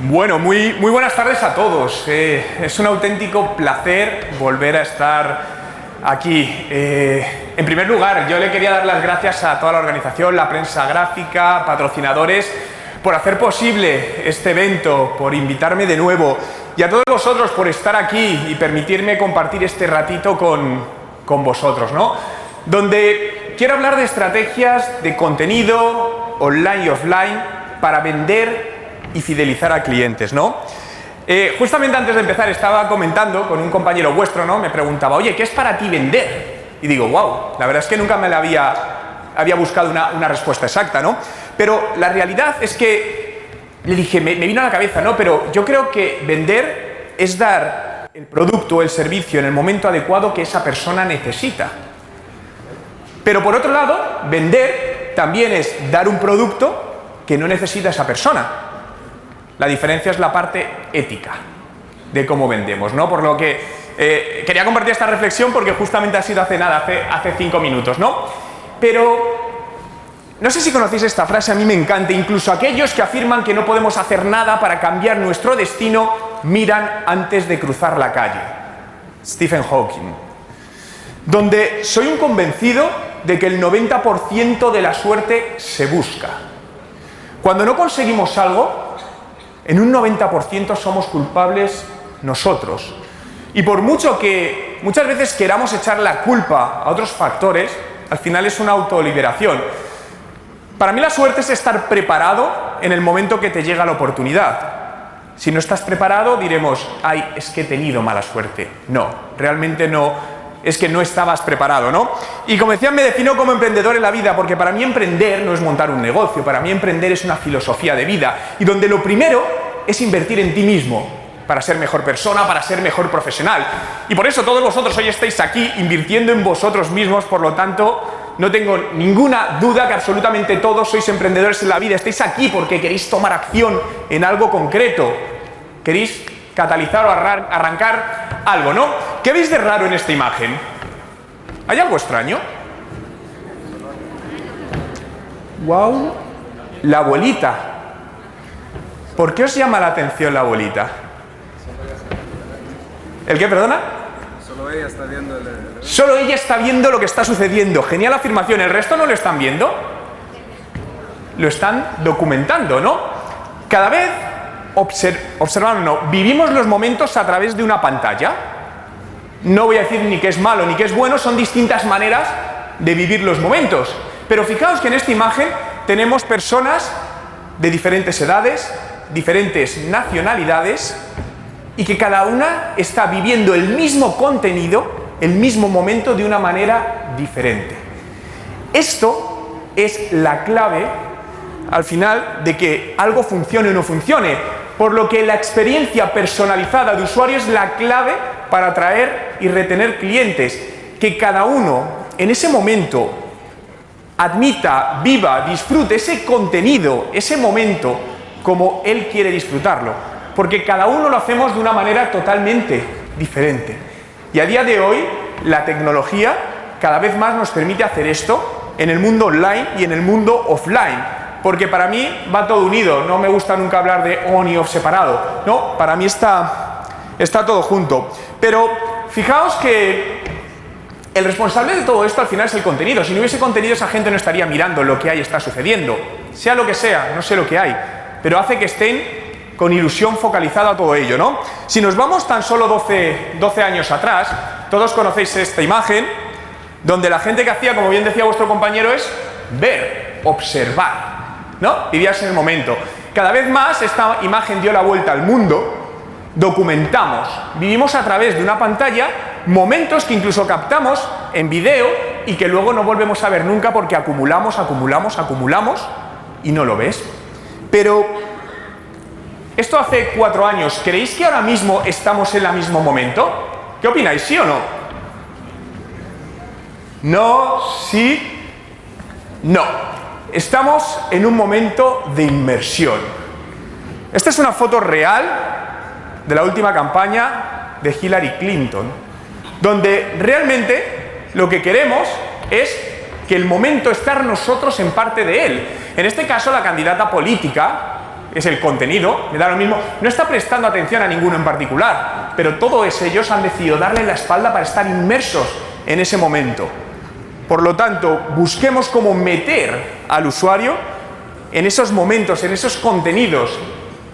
Bueno, muy buenas tardes a todos. Es un auténtico placer volver a estar aquí. En primer lugar, yo le quería dar las gracias a toda la organización, la prensa gráfica, patrocinadores, por hacer posible este evento, por invitarme de nuevo, y a todos vosotros por estar aquí y permitirme compartir este ratito con vosotros, ¿no? Donde quiero hablar de estrategias de contenido online y offline para vender y fidelizar a clientes, ¿no? Justamente antes de empezar estaba comentando con un compañero vuestro, ¿no? Me preguntaba, oye, ¿qué es para ti vender? Y digo, wow, la verdad es que nunca me la había buscado una respuesta exacta, ¿no? Pero la realidad es que le dije, me vino a la cabeza, ¿no? Pero yo creo que vender es dar el producto o el servicio en el momento adecuado que esa persona necesita. Pero por otro lado, vender también es dar un producto que no necesita esa persona. La diferencia es la parte ética de cómo vendemos, ¿no? Por lo que quería compartir esta reflexión porque justamente ha sido hace nada, hace 5 minutos, ¿no? Pero no sé si conocéis esta frase, a mí me encanta. Incluso aquellos que afirman que no podemos hacer nada para cambiar nuestro destino miran antes de cruzar la calle. Stephen Hawking. Donde soy un convencido de que el 90% de la suerte se busca. Cuando no conseguimos algo, en un 90% somos culpables nosotros. Y por mucho que muchas veces queramos echar la culpa a otros factores, al final es una autoliberación. Para mí la suerte es estar preparado en el momento que te llega la oportunidad. Si no estás preparado, diremos, ay, es que he tenido mala suerte. No, realmente no, es que no estabas preparado, ¿no? Y como decía, me defino como emprendedor en la vida, porque para mí emprender no es montar un negocio, para mí emprender es una filosofía de vida, y donde lo primero es invertir en ti mismo, para ser mejor persona, para ser mejor profesional. Y por eso todos vosotros hoy estáis aquí invirtiendo en vosotros mismos, por lo tanto, no tengo ninguna duda que absolutamente todos sois emprendedores en la vida. Estáis aquí porque queréis tomar acción en algo concreto. Queréis catalizar o arrancar algo, ¿no? ¿Qué veis de raro en esta imagen? ¿Hay algo extraño? ¡Wow! La abuelita. ¿Por qué os llama la atención la abuelita? ¿El qué, perdona? Solo ella está viendo Solo ella está viendo lo que está sucediendo. Genial afirmación. ¿El resto no lo están viendo? Lo están documentando, ¿no? Cada vez observando, vivimos los momentos a través de una pantalla. No voy a decir ni que es malo ni que es bueno, son distintas maneras de vivir los momentos. Pero fijaos que en esta imagen tenemos personas de diferentes edades, diferentes nacionalidades, y que cada una está viviendo el mismo contenido, el mismo momento de una manera diferente. Esto es la clave, al final, de que algo funcione o no funcione, por lo que la experiencia personalizada de usuario es la clave para atraer y retener clientes, que cada uno en ese momento admita, viva, disfrute ese contenido, ese momento, como él quiere disfrutarlo, porque cada uno lo hacemos de una manera totalmente diferente. Y a día de hoy, la tecnología cada vez más nos permite hacer esto en el mundo online y en el mundo offline, porque para mí va todo unido. No me gusta nunca hablar de on y off separado, no, para mí está todo junto. Pero fijaos que el responsable de todo esto al final es el contenido. Si no hubiese contenido, esa gente no estaría mirando lo que hay está sucediendo. Sea lo que sea, no sé lo que hay, pero hace que estén con ilusión focalizada a todo ello, ¿no? Si nos vamos tan solo 12 años atrás, todos conocéis esta imagen, donde la gente que hacía, como bien decía vuestro compañero, es ver, observar, ¿no? Vivías en el momento. Cada vez más esta imagen dio la vuelta al mundo, documentamos, vivimos a través de una pantalla momentos que incluso captamos en vídeo y que luego no volvemos a ver nunca porque acumulamos y no lo ves. Pero esto hace 4 años. ¿Creéis que ahora mismo estamos en el mismo momento? ¿Qué opináis? ¿Sí o no? No, sí, no. Estamos en un momento de inmersión. Esta es una foto real de la última campaña de Hillary Clinton, donde realmente lo que queremos es que el momento estar nosotros en parte de él. En este caso, la candidata política es el contenido, me da lo mismo, no está prestando atención a ninguno en particular, pero todos ellos han decidido darle la espalda para estar inmersos en ese momento. Por lo tanto, busquemos cómo meter al usuario en esos momentos, en esos contenidos,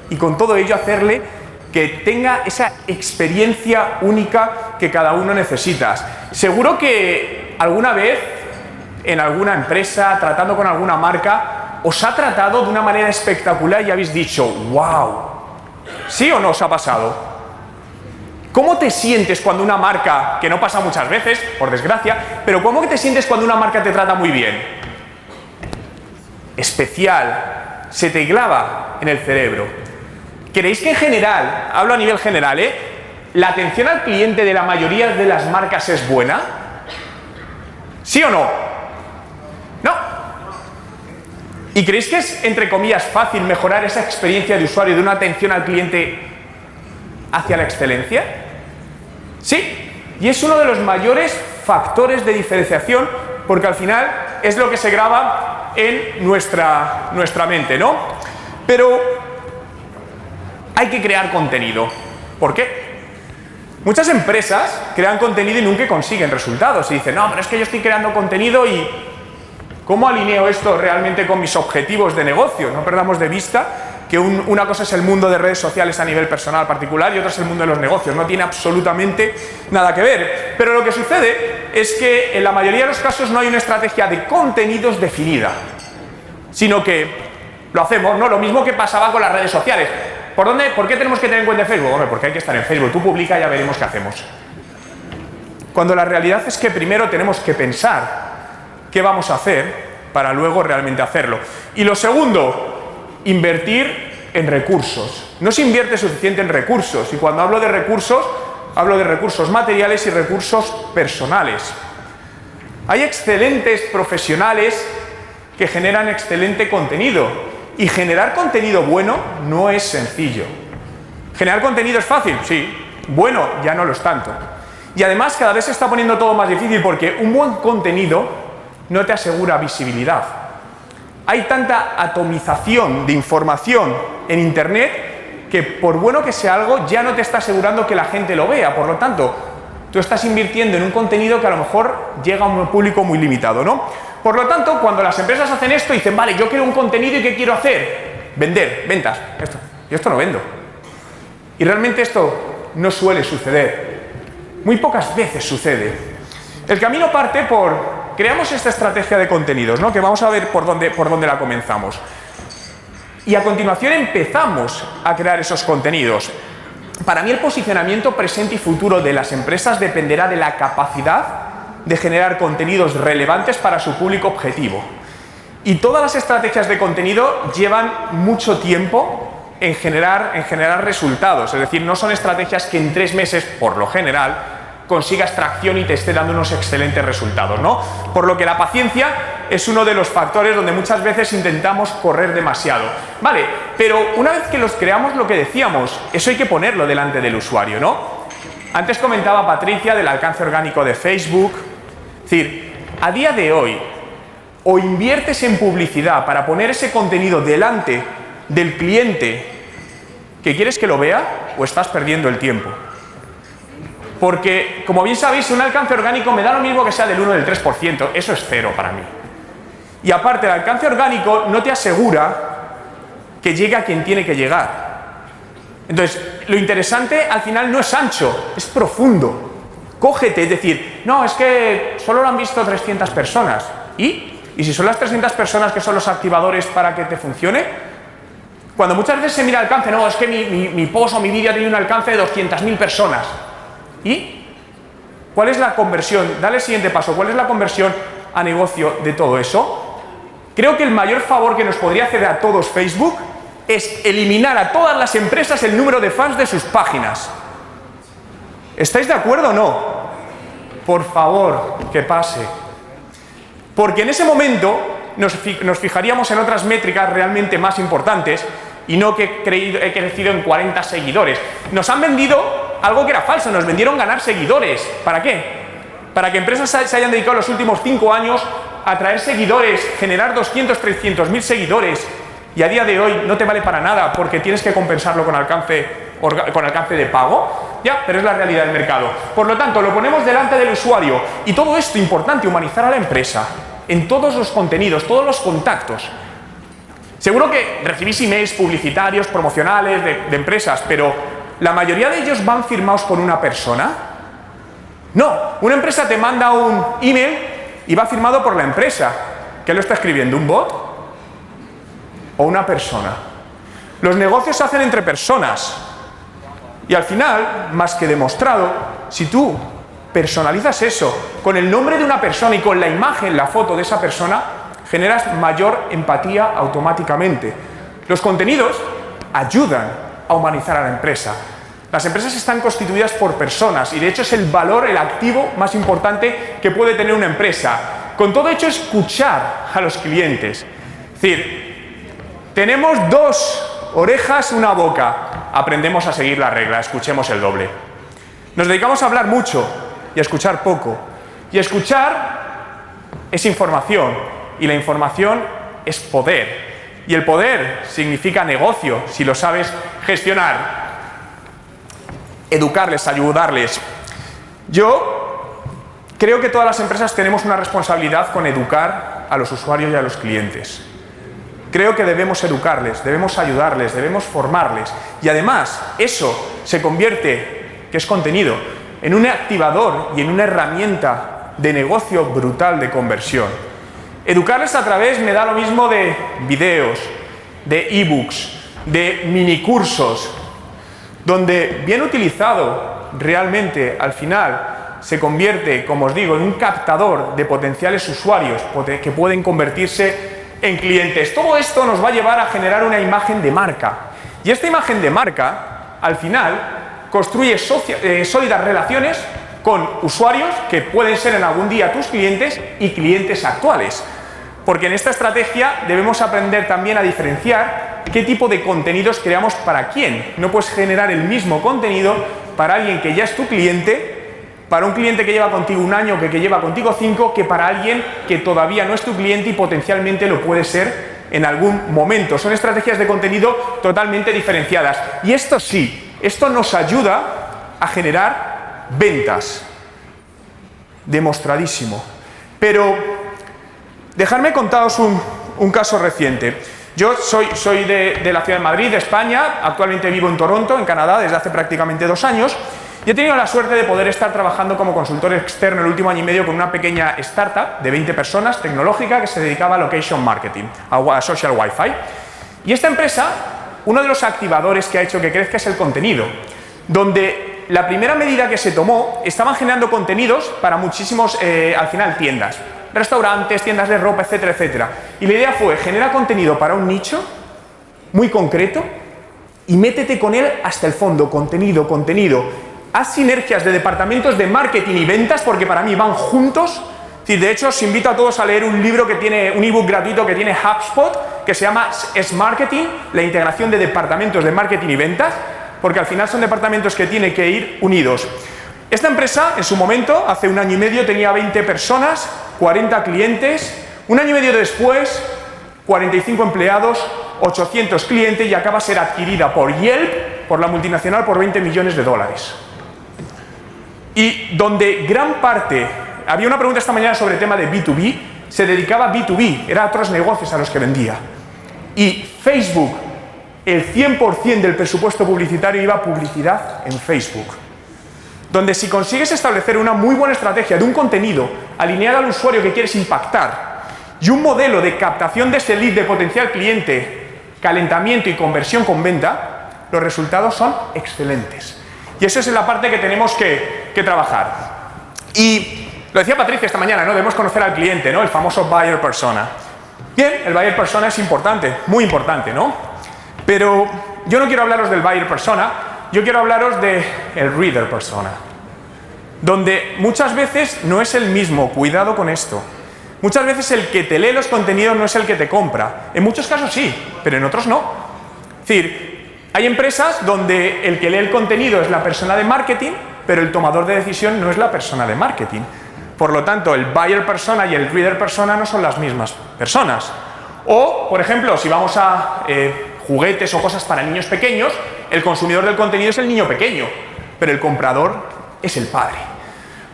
y con todo ello hacerle que tenga esa experiencia única que cada uno necesita. Seguro que alguna vez, en alguna empresa, tratando con alguna marca, os ha tratado de una manera espectacular y habéis dicho, wow. ¿Sí o no os ha pasado? ¿Cómo te sientes cuando una marca, que no pasa muchas veces, por desgracia, pero cómo te sientes cuando una marca te trata muy bien? Especial, se te clava en el cerebro. ¿Creéis que en general, hablo a nivel general, la atención al cliente de la mayoría de las marcas es buena? ¿Sí o no? No. ¿Y creéis que es, entre comillas, fácil mejorar esa experiencia de usuario de una atención al cliente hacia la excelencia? Sí. Y es uno de los mayores factores de diferenciación, porque al final es lo que se graba en nuestra mente, ¿no? Pero hay que crear contenido. ¿Por qué? Muchas empresas crean contenido y nunca consiguen resultados. Y dicen, no, pero es que yo estoy creando contenido y ¿cómo alineo esto realmente con mis objetivos de negocio? No perdamos de vista que una cosa es el mundo de redes sociales a nivel personal particular y otra es el mundo de los negocios. No tiene absolutamente nada que ver. Pero lo que sucede es que en la mayoría de los casos no hay una estrategia de contenidos definida, sino que lo hacemos, ¿no? Lo mismo que pasaba con las redes sociales. ¿Por qué tenemos que tener en cuenta Facebook? Hombre, porque hay que estar en Facebook. Tú publica y ya veremos qué hacemos. Cuando la realidad es que primero tenemos que pensar qué vamos a hacer para luego realmente hacerlo. Y lo segundo, invertir en recursos. No se invierte suficiente en recursos. Y cuando hablo de recursos materiales y recursos personales. Hay excelentes profesionales que generan excelente contenido. Y generar contenido bueno no es sencillo. ¿Generar contenido es fácil? Sí. Bueno, ya no lo es tanto. Y además cada vez se está poniendo todo más difícil porque un buen contenido no te asegura visibilidad. Hay tanta atomización de información en Internet que por bueno que sea algo ya no te está asegurando que la gente lo vea. Por lo tanto, tú estás invirtiendo en un contenido que a lo mejor llega a un público muy limitado, ¿no? Por lo tanto, cuando las empresas hacen esto, dicen, vale, yo quiero un contenido y ¿qué quiero hacer? Vender, ventas, esto. Yo esto no vendo. Y realmente esto no suele suceder. Muy pocas veces sucede. El camino parte por... Creamos esta estrategia de contenidos, ¿no? Que vamos a ver por dónde la comenzamos. Y a continuación empezamos a crear esos contenidos. Para mí el posicionamiento presente y futuro de las empresas dependerá de la capacidad de generar contenidos relevantes para su público objetivo. Y todas las estrategias de contenido llevan mucho tiempo en generar resultados. Es decir, no son estrategias que en 3 meses, por lo general, consigas tracción y te esté dando unos excelentes resultados, ¿no? Por lo que la paciencia es uno de los factores donde muchas veces intentamos correr demasiado. Vale, pero una vez que los creamos, lo que decíamos, eso hay que ponerlo delante del usuario, ¿no? Antes comentaba Patricia del alcance orgánico de Facebook. Es decir, a día de hoy, o inviertes en publicidad para poner ese contenido delante del cliente que quieres que lo vea, o estás perdiendo el tiempo. Porque, como bien sabéis, un alcance orgánico me da lo mismo que sea del 1 o del 3%, eso es cero para mí. Y aparte, el alcance orgánico no te asegura que llegue a quien tiene que llegar. Entonces, lo interesante al final no es ancho, es profundo. Cógete, es decir, no, es que solo lo han visto 300 personas. ¿Y si son las 300 personas que son los activadores para que te funcione? Cuando muchas veces se mira el alcance, no, es que mi post o mi vídeo ha tenido un alcance de 200.000 personas. ¿Y cuál es la conversión? Dale el siguiente paso. ¿Cuál es la conversión a negocio de todo eso? Creo que el mayor favor que nos podría hacer a todos Facebook es eliminar a todas las empresas el número de fans de sus páginas. ¿Estáis de acuerdo o no? Por favor, que pase. Porque en ese momento nos fijaríamos en otras métricas realmente más importantes y no que he crecido en 40 seguidores. Nos han vendido algo que era falso, nos vendieron ganar seguidores. ¿Para qué? Para que empresas se hayan dedicado los últimos 5 años a traer seguidores, generar 200, 300.000 seguidores y a día de hoy no te vale para nada porque tienes que compensarlo con alcance de pago, ya, pero es la realidad del mercado. Por lo tanto, lo ponemos delante del usuario y todo esto importante, humanizar a la empresa en todos los contenidos, todos los contactos. Seguro que recibís emails publicitarios, promocionales de empresas, pero ¿la mayoría de ellos van firmados por una persona? No, una empresa te manda un email y va firmado por la empresa. ¿Qué lo está escribiendo? ¿Un bot? ¿O una persona? Los negocios se hacen entre personas. Y al final, más que demostrado, si tú personalizas eso con el nombre de una persona y con la imagen, la foto de esa persona, generas mayor empatía automáticamente. Los contenidos ayudan a humanizar a la empresa. Las empresas están constituidas por personas y de hecho es el valor, el activo más importante que puede tener una empresa. Con todo hecho, escuchar a los clientes. Es decir, tenemos dos orejas, una boca. Aprendemos a seguir la regla, escuchemos el doble. Nos dedicamos a hablar mucho y a escuchar poco. Y escuchar es información y la información es poder. Y el poder significa negocio, si lo sabes gestionar. Educarles, ayudarles. Yo creo que todas las empresas tenemos una responsabilidad con educar a los usuarios y a los clientes. Creo que debemos educarles, debemos ayudarles, debemos formarles. Y además, eso se convierte, que es contenido, en un activador y en una herramienta de negocio brutal de conversión. Educarles a través, me da lo mismo, de videos, de ebooks, de minicursos, donde bien utilizado realmente al final se convierte, como os digo, en un captador de potenciales usuarios que pueden convertirse en clientes. Todo esto nos va a llevar a generar una imagen de marca. Y esta imagen de marca, al final, construye sólidas relaciones con usuarios que pueden ser en algún día tus clientes y clientes actuales. Porque en esta estrategia debemos aprender también a diferenciar qué tipo de contenidos creamos para quién. No puedes generar el mismo contenido para alguien que ya es tu cliente, para un cliente que lleva contigo un año, que lleva contigo 5, que para alguien que todavía no es tu cliente y potencialmente lo puede ser en algún momento. Son estrategias de contenido totalmente diferenciadas. Y esto sí, esto nos ayuda a generar ventas. Demostradísimo. Pero dejadme contaros un caso reciente. Yo soy de la ciudad de Madrid, de España. Actualmente vivo en Toronto, en Canadá, desde hace prácticamente 2 años. Y he tenido la suerte de poder estar trabajando como consultor externo el último año y medio con una pequeña startup de 20 personas, tecnológica, que se dedicaba a location marketing, a social wifi. Y esta empresa, uno de los activadores que ha hecho que crezca es el contenido, donde la primera medida que se tomó, estaban generando contenidos para muchísimos, al final, tiendas, restaurantes, tiendas de ropa, etcétera, etcétera. Y la idea fue, genera contenido para un nicho muy concreto y métete con él hasta el fondo, contenido. Haz sinergias de departamentos de marketing y ventas, porque para mí van juntos. De hecho, os invito a todos a leer un libro que tiene, un ebook gratuito que tiene HubSpot, que se llama S-Marketing, la integración de departamentos de marketing y ventas, porque al final son departamentos que tienen que ir unidos. Esta empresa, en su momento, hace 1 año y medio, tenía 20 personas, 40 clientes. 1 año y medio después, 45 empleados, 800 clientes y acaba de ser adquirida por Yelp, por la multinacional, por $20 millones. Y donde gran parte, había una pregunta esta mañana sobre el tema de B2B, se dedicaba a B2B, eran otros negocios a los que vendía. Y Facebook, el 100% del presupuesto publicitario iba a publicidad en Facebook. Donde si consigues establecer una muy buena estrategia de un contenido alineado al usuario que quieres impactar y un modelo de captación de ese lead de potencial cliente, calentamiento y conversión con venta, los resultados son excelentes. Y esa es la parte que tenemos que trabajar. Y lo decía Patricia esta mañana, ¿no? Debemos conocer al cliente, ¿no? El famoso buyer persona. Bien, el buyer persona es importante, muy importante, ¿no? Pero yo no quiero hablaros del buyer persona, yo quiero hablaros del reader persona. Donde muchas veces no es el mismo, cuidado con esto. Muchas veces el que te lee los contenidos no es el que te compra. En muchos casos sí, pero en otros no. Es decir, hay empresas donde el que lee el contenido es la persona de marketing, pero el tomador de decisión no es la persona de marketing. Por lo tanto, el buyer persona y el reader persona no son las mismas personas. O, por ejemplo, si vamos a juguetes o cosas para niños pequeños, el consumidor del contenido es el niño pequeño, pero el comprador es el padre.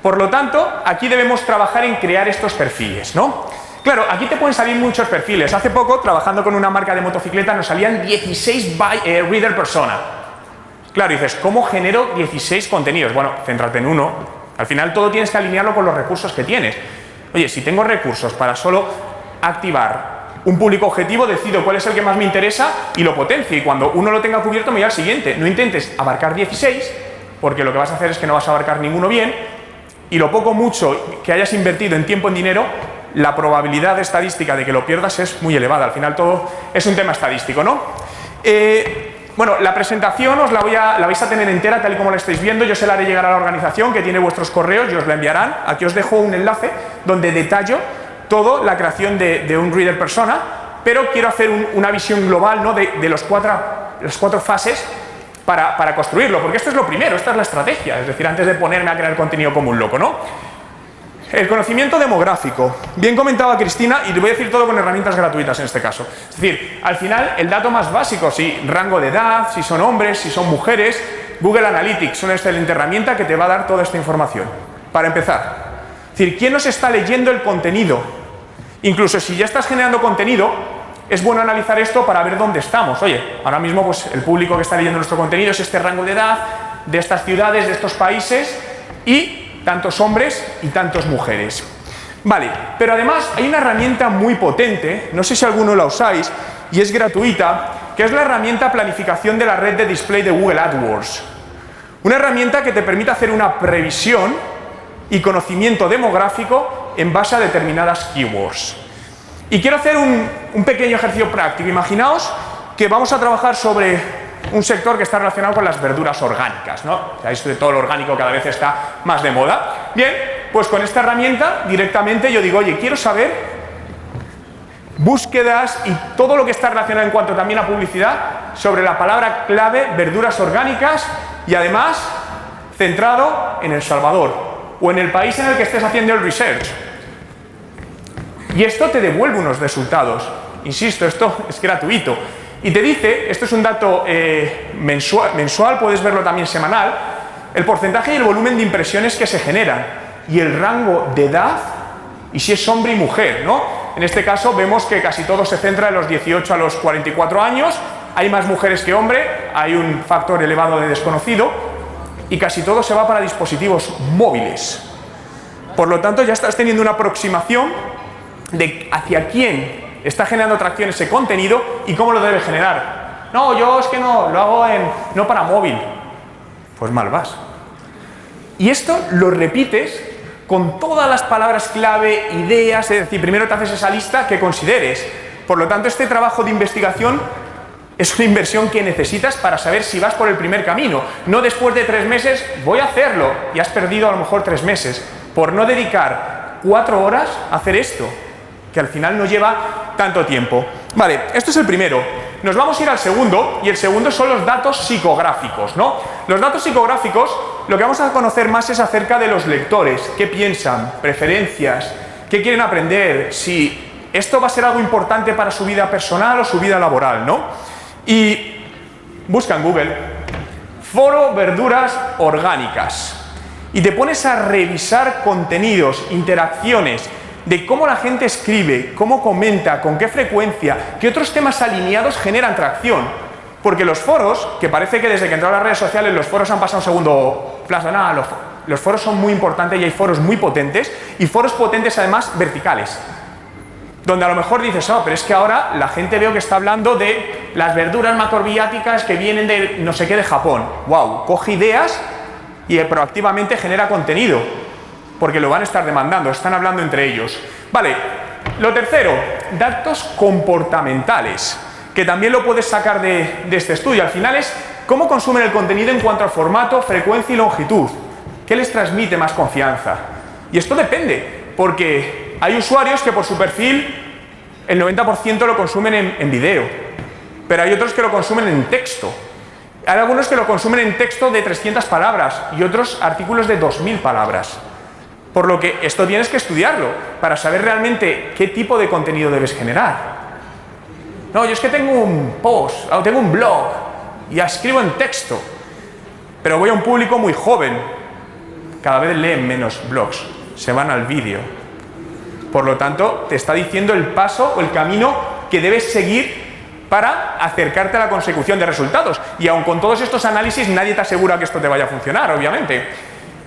Por lo tanto, aquí debemos trabajar en crear estos perfiles, ¿no? Claro, aquí te pueden salir muchos perfiles. Hace poco, trabajando con una marca de motocicleta, nos salían 16 reader persona. Claro, dices, ¿cómo genero 16 contenidos? Bueno, céntrate en uno. Al final todo tienes que alinearlo con los recursos que tienes. Oye, si tengo recursos para solo activar un público objetivo, decido cuál es el que más me interesa y lo potencio. Y cuando uno lo tenga cubierto, me voy al siguiente. No intentes abarcar 16, porque lo que vas a hacer es que no vas a abarcar ninguno bien. Y lo poco mucho que hayas invertido en tiempo, en dinero, la probabilidad estadística de que lo pierdas es muy elevada. Al final todo es un tema estadístico, ¿no? Bueno, la presentación la vais a tener entera tal y como la estáis viendo. Yo se la haré llegar a la organización que tiene vuestros correos y os la enviarán. Aquí os dejo un enlace donde detallo toda la creación de un reader persona, pero quiero hacer una visión global, ¿no? de las cuatro fases para construirlo, porque esto es lo primero, esta es la estrategia, es decir, antes de ponerme a crear contenido como un loco, ¿no? El conocimiento demográfico. Bien comentaba Cristina, y te voy a decir todo con herramientas gratuitas en este caso. Es decir, al final, el dato más básico, si rango de edad, si son hombres, si son mujeres, Google Analytics es una excelente herramienta que te va a dar toda esta información. Para empezar, es decir, ¿quién nos está leyendo el contenido? Incluso si ya estás generando contenido, es bueno analizar esto para ver dónde estamos. Oye, ahora mismo pues, el público que está leyendo nuestro contenido es este rango de edad, de estas ciudades, de estos países, y tantos hombres y tantas mujeres. Vale, pero además hay una herramienta muy potente, no sé si alguno la usáis, y es gratuita, que es la herramienta planificación de la red de display de Google AdWords. Una herramienta que te permite hacer una previsión y conocimiento demográfico en base a determinadas keywords. Y quiero hacer un pequeño ejercicio práctico. Imaginaos que vamos a trabajar sobre un sector que está relacionado con las verduras orgánicas, ¿no? Sabéis que todo lo orgánico cada vez está más de moda. Bien, pues con esta herramienta directamente yo digo, oye, quiero saber búsquedas y todo lo que está relacionado en cuanto también a publicidad sobre la palabra clave verduras orgánicas y además centrado en El Salvador o en el país en el que estés haciendo el research. Y esto te devuelve unos resultados. Insisto, esto es gratuito. Y te dice, esto es un dato mensual, puedes verlo también semanal, el porcentaje y el volumen de impresiones que se generan y el rango de edad y si es hombre y mujer, ¿no? En este caso vemos que casi todo se centra en los 18 a los 44 años, hay más mujeres que hombres, hay un factor elevado de desconocido y casi todo se va para dispositivos móviles. Por lo tanto, ya estás teniendo una aproximación de hacia quién está generando atracción ese contenido y cómo lo debe generar. No, yo es que no, lo hago no para móvil. Pues mal vas. Y esto lo repites con todas las palabras clave, ideas, es decir, primero te haces esa lista que consideres. Por lo tanto, este trabajo de investigación es una inversión que necesitas para saber si vas por el primer camino. No después de 3 meses, voy a hacerlo, y has perdido a lo mejor 3 meses por no dedicar 4 horas a hacer esto, que al final no lleva tanto tiempo. Vale, esto es el primero. Nos vamos a ir al segundo, y el segundo son los datos psicográficos, ¿no? Los datos psicográficos, lo que vamos a conocer más es acerca de los lectores, qué piensan, preferencias, qué quieren aprender, si esto va a ser algo importante para su vida personal o su vida laboral, ¿no? Y busca en Google foro verduras orgánicas y te pones a revisar contenidos, interacciones, de cómo la gente escribe, cómo comenta, con qué frecuencia, qué otros temas alineados generan tracción. Porque los foros, que parece que desde que entraron las redes sociales los foros han pasado a un segundo plano, nada, los foros son muy importantes y hay foros muy potentes, y foros potentes además verticales. Donde a lo mejor dices, pero es que ahora la gente veo que está hablando de las verduras macrobiáticas que vienen de no sé qué de Japón. ¡Wow! Coge ideas y proactivamente genera contenido. Porque lo van a estar demandando, están hablando entre ellos. Vale, lo tercero, datos comportamentales, que también lo puedes sacar de este estudio. Al final es cómo consumen el contenido en cuanto a formato, frecuencia y longitud. ¿Qué les transmite más confianza? Y esto depende, porque hay usuarios que por su perfil el 90% lo consumen en vídeo, pero hay otros que lo consumen en texto. Hay algunos que lo consumen en texto de 300 palabras y otros artículos de 2000 palabras. Por lo que esto tienes que estudiarlo para saber realmente qué tipo de contenido debes generar. No, yo es que tengo un post, o tengo un blog, y escribo en texto, pero voy a un público muy joven. Cada vez leen menos blogs, se van al vídeo. Por lo tanto, te está diciendo el paso o el camino que debes seguir para acercarte a la consecución de resultados. Y aun con todos estos análisis, nadie te asegura que esto te vaya a funcionar, obviamente.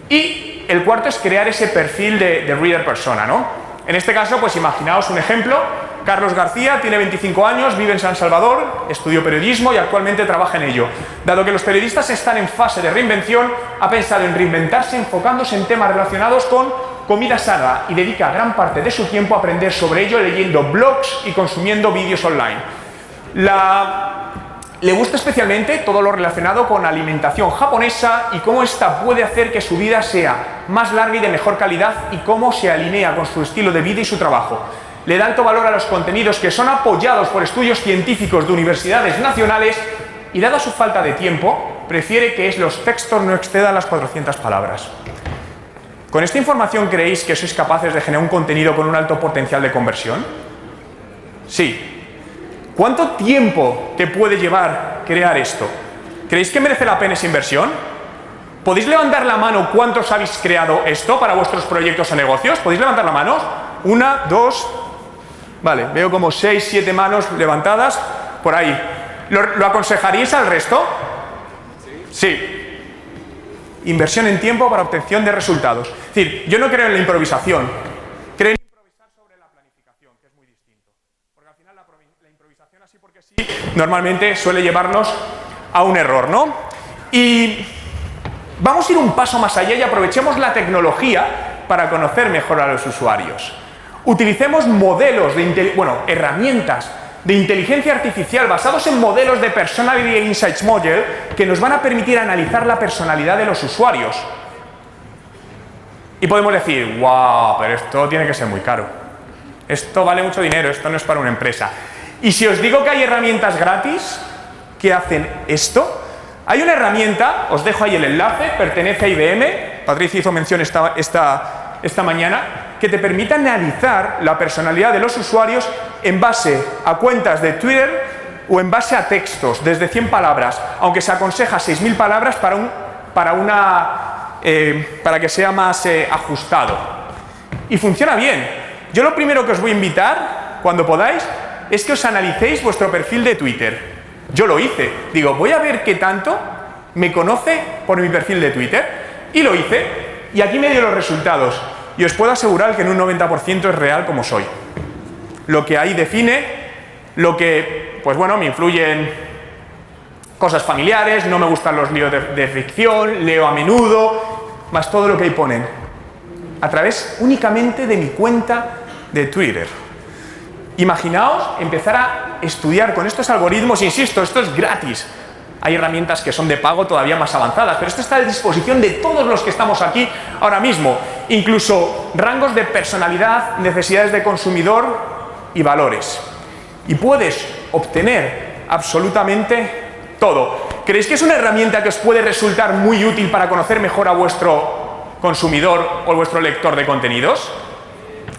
Y el cuarto es crear ese perfil de reader persona, ¿no? En este caso, pues imaginaos un ejemplo. Carlos García tiene 25 años, vive en San Salvador, estudió periodismo y actualmente trabaja en ello. Dado que los periodistas están en fase de reinvención, ha pensado en reinventarse enfocándose en temas relacionados con comida sana y dedica gran parte de su tiempo a aprender sobre ello leyendo blogs y consumiendo vídeos online. Le gusta especialmente todo lo relacionado con alimentación japonesa y cómo ésta puede hacer que su vida sea más larga y de mejor calidad y cómo se alinea con su estilo de vida y su trabajo. Le da alto valor a los contenidos que son apoyados por estudios científicos de universidades nacionales y, dada su falta de tiempo, prefiere que los textos no excedan las 400 palabras. ¿Con esta información creéis que sois capaces de generar un contenido con un alto potencial de conversión? Sí. ¿Cuánto tiempo te puede llevar crear esto? ¿Creéis que merece la pena esa inversión? ¿Podéis levantar la mano cuántos habéis creado esto para vuestros proyectos o negocios? ¿Podéis levantar la mano? 1, 2... Vale, veo como 6, 7 manos levantadas por ahí. ¿Lo aconsejaríais al resto? Sí. Inversión en tiempo para obtención de resultados. Es decir, yo no creo en la improvisación. Creo en improvisar sobre la planificación, que es muy distinto. Porque al final la improvisación así porque sí, normalmente suele llevarnos a un error, ¿no? Y vamos a ir un paso más allá y aprovechemos la tecnología para conocer mejor a los usuarios. Utilicemos modelos herramientas de inteligencia artificial basados en modelos de Personality Insights Model que nos van a permitir analizar la personalidad de los usuarios. Y podemos decir, wow, pero esto tiene que ser muy caro. Esto vale mucho dinero, esto no es para una empresa. Y si os digo que hay herramientas gratis que hacen esto, hay una herramienta, os dejo ahí el enlace, pertenece a IBM, Patricia hizo mención esta mañana, que te permite analizar la personalidad de los usuarios en base a cuentas de Twitter o en base a textos, desde 100 palabras, aunque se aconseja 6.000 palabras para que sea más ajustado. Y funciona bien. Yo lo primero que os voy a invitar, cuando podáis, es que os analicéis vuestro perfil de Twitter. Yo lo hice. Digo, voy a ver qué tanto me conoce por mi perfil de Twitter. Y lo hice. Y aquí me dio los resultados. Y os puedo asegurar que en un 90% es real como soy. Lo que ahí define, lo que, pues bueno, me influyen cosas familiares, no me gustan los líos de ficción, leo a menudo, más todo lo que ahí ponen. A través únicamente de mi cuenta de Twitter. Imaginaos empezar a estudiar con estos algoritmos, insisto, esto es gratis. Hay herramientas que son de pago todavía más avanzadas, pero esto está a disposición de todos los que estamos aquí ahora mismo. Incluso rangos de personalidad, necesidades de consumidor y valores. Y puedes obtener absolutamente todo. ¿Creéis que es una herramienta que os puede resultar muy útil para conocer mejor a vuestro consumidor o vuestro lector de contenidos?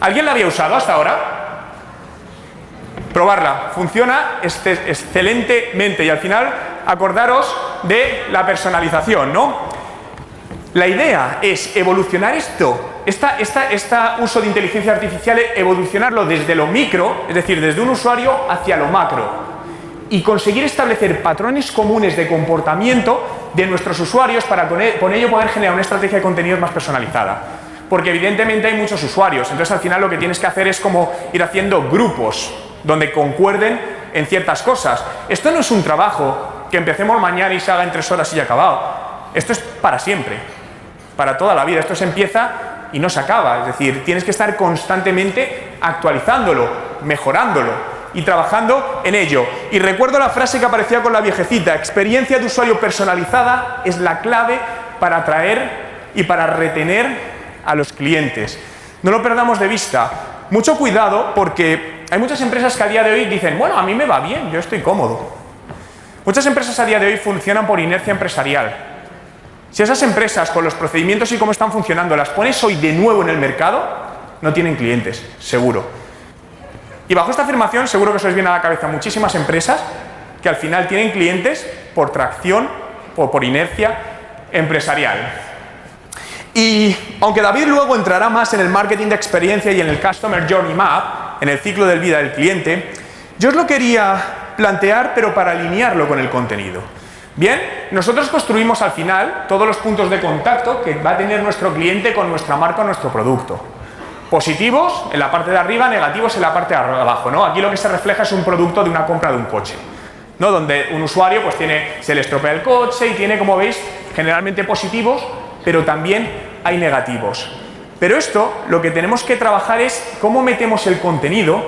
¿Alguien la había usado hasta ahora? Probarla, funciona excelentemente y al final acordaros de la personalización, ¿no? La idea es evolucionar este uso de inteligencia artificial, evolucionarlo desde lo micro, es decir, desde un usuario hacia lo macro y conseguir establecer patrones comunes de comportamiento de nuestros usuarios para con ello poder generar una estrategia de contenidos más personalizada. Porque evidentemente hay muchos usuarios, entonces al final lo que tienes que hacer es como ir haciendo grupos donde concuerden en ciertas cosas. Esto no es un trabajo que empecemos mañana y se haga en 3 horas y ya acabado. Esto es para siempre, para toda la vida. Esto se empieza y no se acaba. Es decir, tienes que estar constantemente actualizándolo, mejorándolo y trabajando en ello. Y recuerdo la frase que aparecía con la viejecita: experiencia de usuario personalizada es la clave para atraer y para retener a los clientes. No lo perdamos de vista. Mucho cuidado, porque hay muchas empresas que a día de hoy dicen, bueno, a mí me va bien, yo estoy cómodo. Muchas empresas a día de hoy funcionan por inercia empresarial. Si esas empresas, con los procedimientos y cómo están funcionando, las pones hoy de nuevo en el mercado, no tienen clientes, seguro. Y bajo esta afirmación seguro que os viene a la cabeza muchísimas empresas que al final tienen clientes por tracción o por inercia empresarial. Y aunque David luego entrará más en el marketing de experiencia y en el Customer Journey Map, en el ciclo de vida del cliente, yo os lo quería plantear, pero para alinearlo con el contenido. Bien, nosotros construimos al final todos los puntos de contacto que va a tener nuestro cliente con nuestra marca o nuestro producto. Positivos en la parte de arriba, negativos en la parte de abajo, ¿no? Aquí lo que se refleja es un producto de una compra de un coche, ¿no? Donde un usuario pues se le estropea el coche y tiene, como veis, generalmente positivos, pero también hay negativos. Pero esto, lo que tenemos que trabajar es cómo metemos el contenido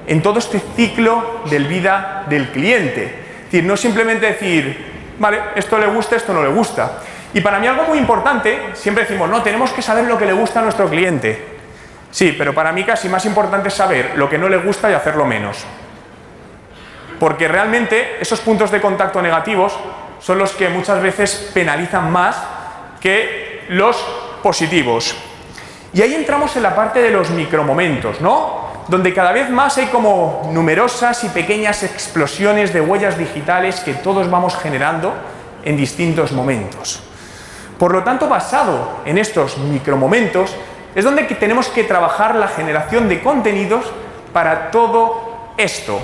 en todo este ciclo de vida del cliente. Es decir, no simplemente decir, vale, esto le gusta, esto no le gusta. Y para mí algo muy importante, siempre decimos, no, tenemos que saber lo que le gusta a nuestro cliente. Sí, pero para mí casi más importante es saber lo que no le gusta y hacerlo menos. Porque realmente esos puntos de contacto negativos son los que muchas veces penalizan más que los positivos. Y ahí entramos en la parte de los micromomentos, ¿no? Donde cada vez más hay como numerosas y pequeñas explosiones de huellas digitales que todos vamos generando en distintos momentos. Por lo tanto, basado en estos micromomentos, es donde tenemos que trabajar la generación de contenidos para todo esto.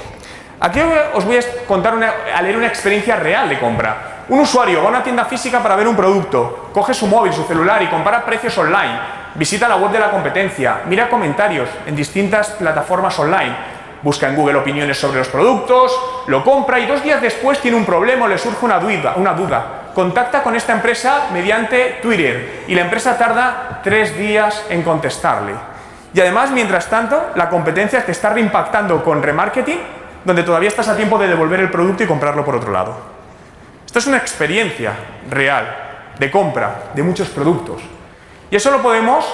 Aquí os voy a leer una experiencia real de compra. Un usuario va a una tienda física para ver un producto, coge su móvil, su celular y compara precios online, visita la web de la competencia, mira comentarios en distintas plataformas online, busca en Google opiniones sobre los productos, lo compra y 2 días después tiene un problema o le surge una duda. Contacta con esta empresa mediante Twitter y la empresa tarda 3 días en contestarle. Y además, mientras tanto, la competencia te está reimpactando con remarketing, donde todavía estás a tiempo de devolver el producto y comprarlo por otro lado. Esto es una experiencia real de compra de muchos productos. Y eso lo podemos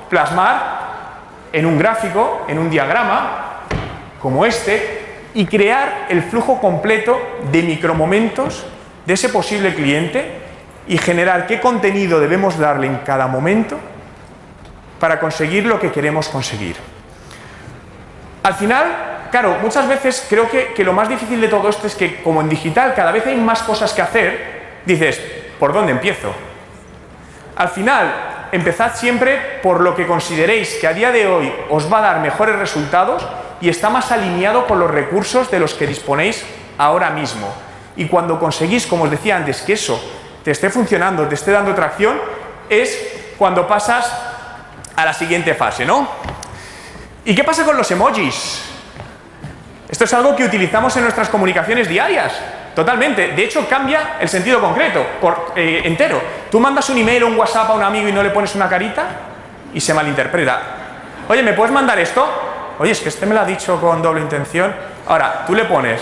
plasmar en un gráfico, en un diagrama como este, y crear el flujo completo de micromomentos de ese posible cliente y generar qué contenido debemos darle en cada momento para conseguir lo que queremos conseguir. Al final, claro, muchas veces creo que lo más difícil de todo esto es que, como en digital cada vez hay más cosas que hacer, dices, ¿por dónde empiezo? Al final, empezad siempre por lo que consideréis que a día de hoy os va a dar mejores resultados y está más alineado con los recursos de los que disponéis ahora mismo. Y cuando conseguís, como os decía antes, que eso te esté funcionando, te esté dando tracción, es cuando pasas a la siguiente fase, ¿no? ¿Y qué pasa con los emojis? Esto es algo que utilizamos en nuestras comunicaciones diarias, totalmente. De hecho, cambia el sentido concreto, entero. Tú mandas un email o un WhatsApp a un amigo y no le pones una carita y se malinterpreta. Oye, ¿me puedes mandar esto? Oye, es que este me lo ha dicho con doble intención. Ahora, tú le pones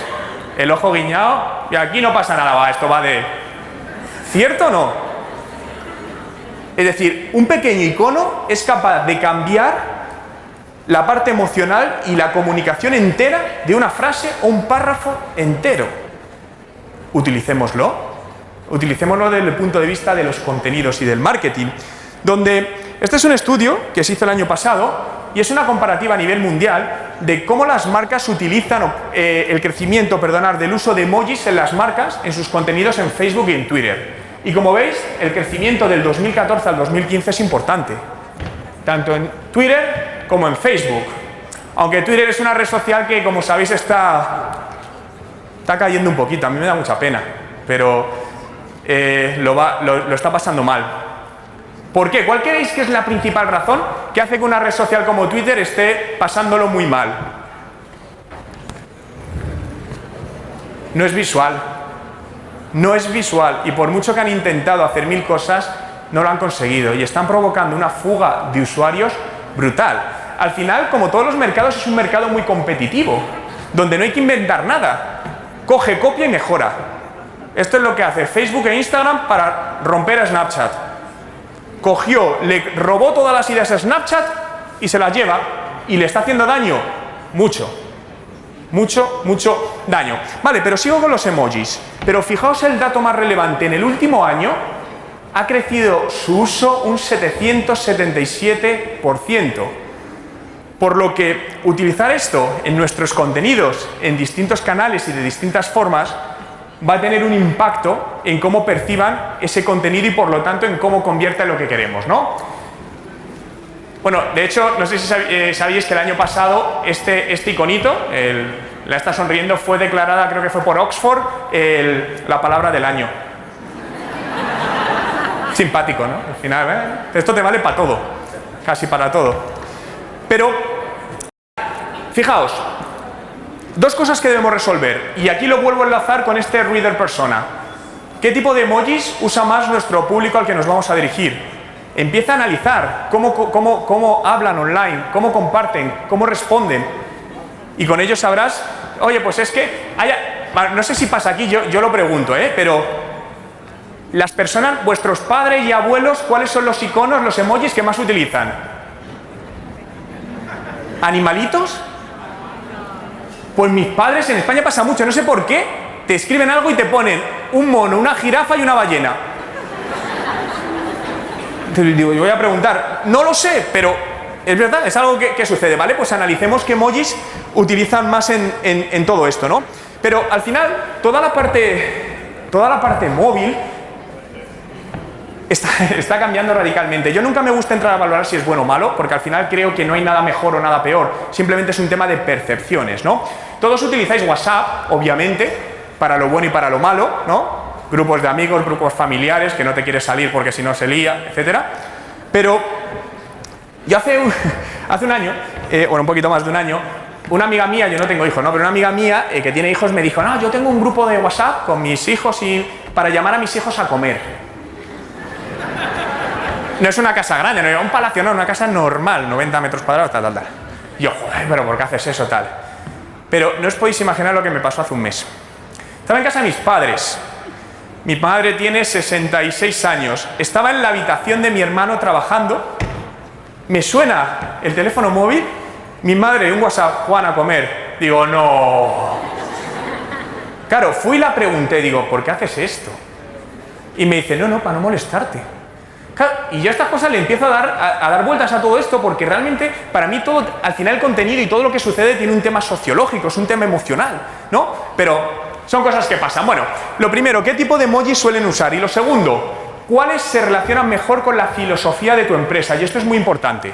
el ojo guiñado y aquí no pasa nada, esto va de... ¿Cierto o no? Es decir, un pequeño icono es capaz de cambiar la parte emocional y la comunicación entera de una frase o un párrafo entero. Utilicémoslo desde el punto de vista de los contenidos y del marketing, donde este es un estudio que se hizo el año pasado y es una comparativa a nivel mundial de cómo las marcas utilizan el crecimiento, del uso de emojis en las marcas en sus contenidos en Facebook y en Twitter. Y como veis, el crecimiento del 2014 al 2015 es importante, tanto en Twitter como en Facebook. Aunque Twitter es una red social que, como sabéis, está cayendo un poquito. A mí me da mucha pena, pero lo está pasando mal. ¿Por qué? ¿Cuál creéis que es la principal razón que hace que una red social como Twitter esté pasándolo muy mal? No es visual. No es visual. Y por mucho que han intentado hacer 1000 cosas, no lo han conseguido. Y están provocando una fuga de usuarios brutal. Al final, como todos los mercados, es un mercado muy competitivo, donde no hay que inventar nada. Coge, copia y mejora. Esto es lo que hace Facebook e Instagram para romper a Snapchat. Cogió, le robó todas las ideas a Snapchat y se las lleva. ¿Y le está haciendo daño? Mucho daño. Vale, pero sigo con los emojis. Pero fijaos el dato más relevante. En el último año ha crecido su uso un 777%. Por lo que utilizar esto en nuestros contenidos, en distintos canales y de distintas formas, va a tener un impacto en cómo perciban ese contenido y por lo tanto en cómo convierta en lo que queremos, ¿no? Bueno, de hecho, no sé si sabéis que el año pasado este iconito, la está sonriendo, fue declarada, creo que fue por Oxford, la palabra del año. Simpático, ¿no? Al final, esto te vale para todo, casi para todo. Pero, fijaos, dos cosas que debemos resolver, y aquí lo vuelvo a enlazar con este reader persona. ¿Qué tipo de emojis usa más nuestro público al que nos vamos a dirigir? Empieza a analizar cómo hablan online, cómo comparten, cómo responden. Y con ello sabrás, oye, pues es que, no sé si pasa aquí, yo lo pregunto, pero las personas, vuestros padres y abuelos, ¿cuáles son los iconos, los emojis que más utilizan? ¿Animalitos? Pues mis padres, en España pasa mucho, no sé por qué, te escriben algo y te ponen un mono, una jirafa y una ballena. Entonces digo, yo voy a preguntar, no lo sé, pero es verdad, es algo que sucede, ¿vale? Pues analicemos qué emojis utilizan más en todo esto, ¿no? Pero al final, toda la parte móvil está cambiando radicalmente. Yo nunca me gusta entrar a valorar si es bueno o malo, porque al final creo que no hay nada mejor o nada peor, simplemente es un tema de percepciones, ¿no? Todos utilizáis WhatsApp, obviamente, para lo bueno y para lo malo, ¿no? Grupos de amigos, grupos familiares, que no te quieres salir porque si no se lía, etcétera. Pero yo hace un año, bueno, un poquito más de un año, una amiga mía, yo no tengo hijos, ¿no? Pero una amiga mía que tiene hijos me dijo, no, yo tengo un grupo de WhatsApp con mis hijos para llamar a mis hijos a comer. No es una casa grande, no es un palacio, no, una casa normal, 90 metros cuadrados, tal. Y yo, joder, pero ¿por qué haces eso, tal? Pero no os podéis imaginar lo que me pasó hace un mes. Estaba en casa de mis padres. Mi madre tiene 66 años. Estaba en la habitación de mi hermano trabajando. Me suena el teléfono móvil. Mi madre, un WhatsApp, Juan, a comer. Digo, no. Claro, fui y la pregunté, digo, ¿por qué haces esto? Y me dice, no, para no molestarte. Claro, y yo a estas cosas le empiezo a dar vueltas a todo esto porque realmente para mí todo, al final el contenido y todo lo que sucede tiene un tema sociológico, es un tema emocional, ¿no? Pero son cosas que pasan. Bueno, lo primero, ¿qué tipo de emojis suelen usar? Y lo segundo, ¿cuáles se relacionan mejor con la filosofía de tu empresa? Y esto es muy importante.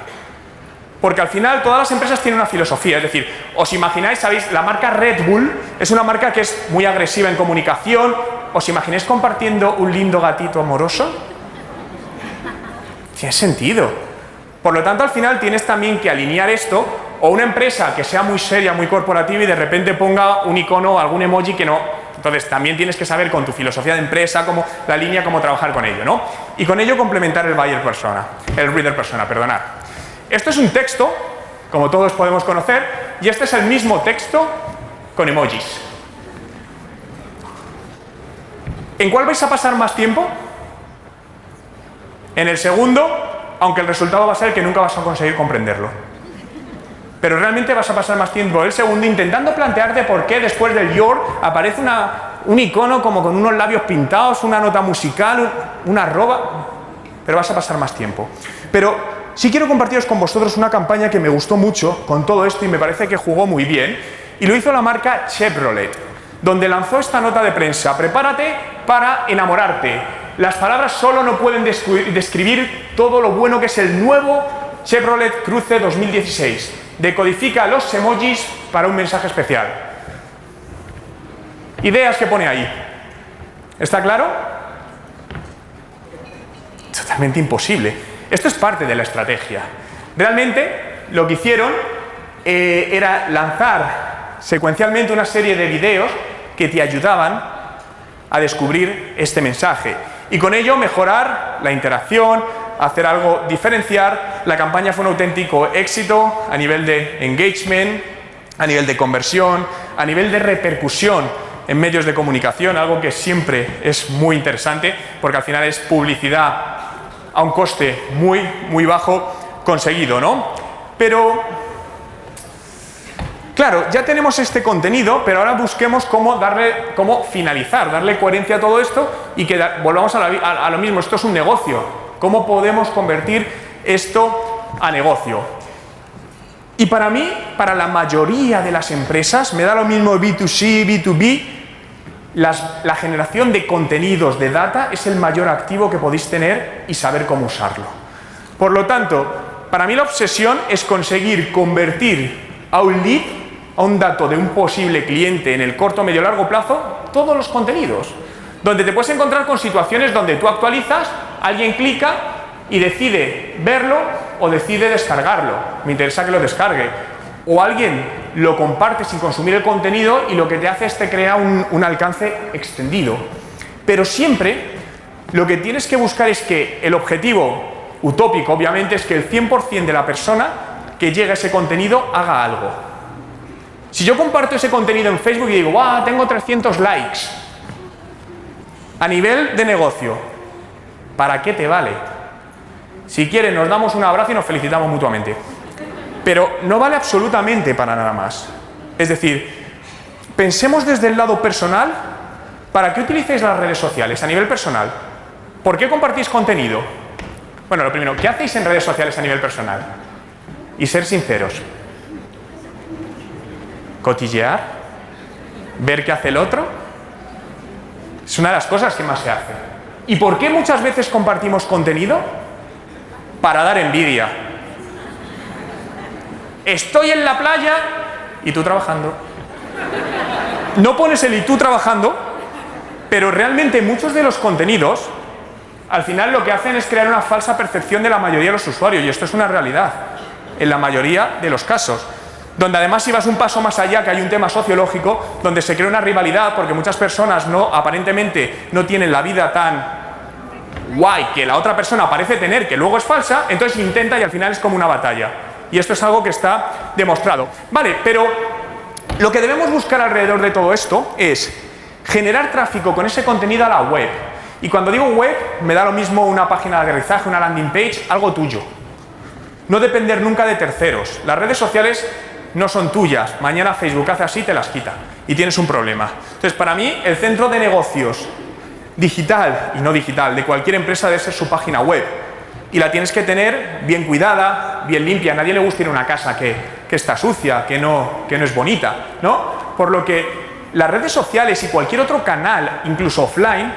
Porque al final todas las empresas tienen una filosofía. Es decir, os imagináis, ¿sabéis? La marca Red Bull es una marca que es muy agresiva en comunicación. ¿Os imagináis compartiendo un lindo gatito amoroso? Tiene sentido. Por lo tanto, al final tienes también que alinear esto, o una empresa que sea muy seria, muy corporativa y de repente ponga un icono o algún emoji que no. Entonces también tienes que saber con tu filosofía de empresa, la línea, cómo trabajar con ello, ¿no? Y con ello complementar el reader persona, perdonad. Esto es un texto, como todos podemos conocer, y este es el mismo texto con emojis. ¿En cuál vais a pasar más tiempo? En el segundo, aunque el resultado va a ser que nunca vas a conseguir comprenderlo. Pero realmente vas a pasar más tiempo el segundo intentando plantearte por qué después del your aparece un icono como con unos labios pintados, una nota musical, una arroba, pero vas a pasar más tiempo. Pero sí quiero compartiros con vosotros una campaña que me gustó mucho con todo esto y me parece que jugó muy bien, y lo hizo la marca Chevrolet, donde lanzó esta nota de prensa: prepárate para enamorarte. Las palabras solo no pueden describir todo lo bueno que es el nuevo Chevrolet Cruze 2016. Decodifica los emojis para un mensaje especial. Ideas que pone ahí. ¿Está claro? Totalmente imposible. Esto es parte de la estrategia. Realmente lo que hicieron era lanzar secuencialmente una serie de vídeos que te ayudaban a descubrir este mensaje y con ello mejorar la interacción, hacer algo diferenciar. La campaña fue un auténtico éxito a nivel de engagement, a nivel de conversión, a nivel de repercusión en medios de comunicación, algo que siempre es muy interesante porque al final es publicidad a un coste muy bajo conseguido, ¿no? Pero claro, ya tenemos este contenido, pero ahora busquemos cómo finalizar, darle coherencia a todo esto y que volvamos a lo mismo. Esto es un negocio. ¿Cómo podemos convertir esto a negocio? Y para mí, para la mayoría de las empresas, me da lo mismo B2C, B2B, la generación de contenidos, de data, es el mayor activo que podéis tener y saber cómo usarlo. Por lo tanto, para mí la obsesión es conseguir convertir a un lead, a un dato de un posible cliente en el corto, medio, largo plazo, todos los contenidos. Donde te puedes encontrar con situaciones donde tú actualizas, alguien clica y decide verlo o decide descargarlo. Me interesa que lo descargue. O alguien lo comparte sin consumir el contenido y lo que te hace es te crea un alcance extendido. Pero siempre lo que tienes que buscar es que el objetivo utópico, obviamente, es que el 100% de la persona que llegue a ese contenido haga algo. Si yo comparto ese contenido en Facebook y digo, ¡guau! Tengo 300 likes. A nivel de negocio, ¿para qué te vale? Si quieres, nos damos un abrazo y nos felicitamos mutuamente. Pero no vale absolutamente para nada más. Es decir, pensemos desde el lado personal, ¿para qué utilizáis las redes sociales a nivel personal? ¿Por qué compartís contenido? Bueno, lo primero, ¿qué hacéis en redes sociales a nivel personal? Y ser sinceros. Cotillear, ver qué hace el otro, es una de las cosas que más se hace. ¿Y por qué muchas veces compartimos contenido? Para dar envidia. Estoy en la playa y tú trabajando. No pones el y tú trabajando, pero realmente muchos de los contenidos al final lo que hacen es crear una falsa percepción de la mayoría de los usuarios, y esto es una realidad en la mayoría de los casos, donde además si vas un paso más allá, que hay un tema sociológico donde se crea una rivalidad porque muchas personas aparentemente no tienen la vida tan guay que la otra persona parece tener, que luego es falsa, entonces intenta y al final es como una batalla. Y esto es algo que está demostrado. Vale, pero lo que debemos buscar alrededor de todo esto es generar tráfico con ese contenido a la web. Y cuando digo web, me da lo mismo una página de aterrizaje, una landing page, algo tuyo. No depender nunca de terceros. Las redes sociales no son tuyas. Mañana Facebook hace así, te las quita. Y tienes un problema. Entonces, para mí, el centro de negocios digital y no digital de cualquier empresa debe ser su página web. Y la tienes que tener bien cuidada, bien limpia. A nadie le gusta ir a una casa que está sucia, que no es bonita, ¿no? Por lo que las redes sociales y cualquier otro canal, incluso offline,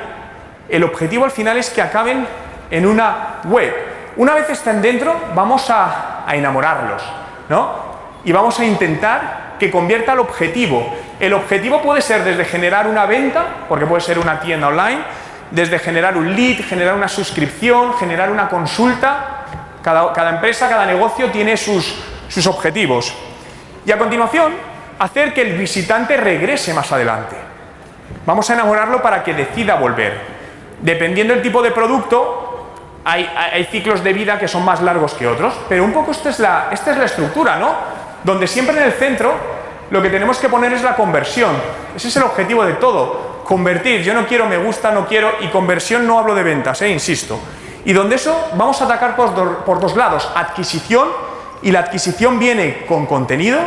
el objetivo al final es que acaben en una web. Una vez estén dentro, vamos a enamorarlos, ¿no? Y vamos a intentar que convierta el objetivo. El objetivo puede ser desde generar una venta, porque puede ser una tienda online, desde generar un lead, generar una suscripción, generar una consulta. Cada empresa, cada negocio tiene sus objetivos. Y a continuación, hacer que el visitante regrese más adelante. Vamos a enamorarlo para que decida volver. Dependiendo del tipo de producto, hay ciclos de vida que son más largos que otros, pero un poco esta es la estructura, ¿no? Donde siempre en el centro lo que tenemos que poner es la conversión. Ese es el objetivo de todo. Convertir. Yo no quiero, me gusta, no quiero, y conversión no hablo de ventas, insisto. Y donde eso vamos a atacar por dos lados. Adquisición, y la adquisición viene con contenido,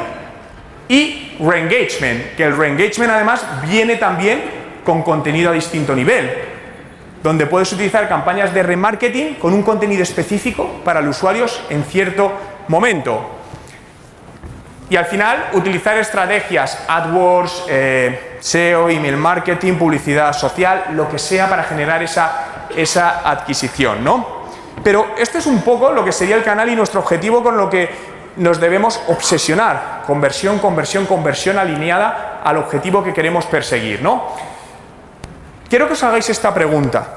y reengagement, que el reengagement además viene también con contenido a distinto nivel, donde puedes utilizar campañas de remarketing con un contenido específico para los usuarios en cierto momento. Y al final, utilizar estrategias AdWords, SEO, email marketing, publicidad social, lo que sea para generar esa adquisición, ¿no? Pero esto es un poco lo que sería el canal y nuestro objetivo con lo que nos debemos obsesionar. Conversión, conversión, conversión alineada al objetivo que queremos perseguir, ¿no? Quiero que os hagáis esta pregunta.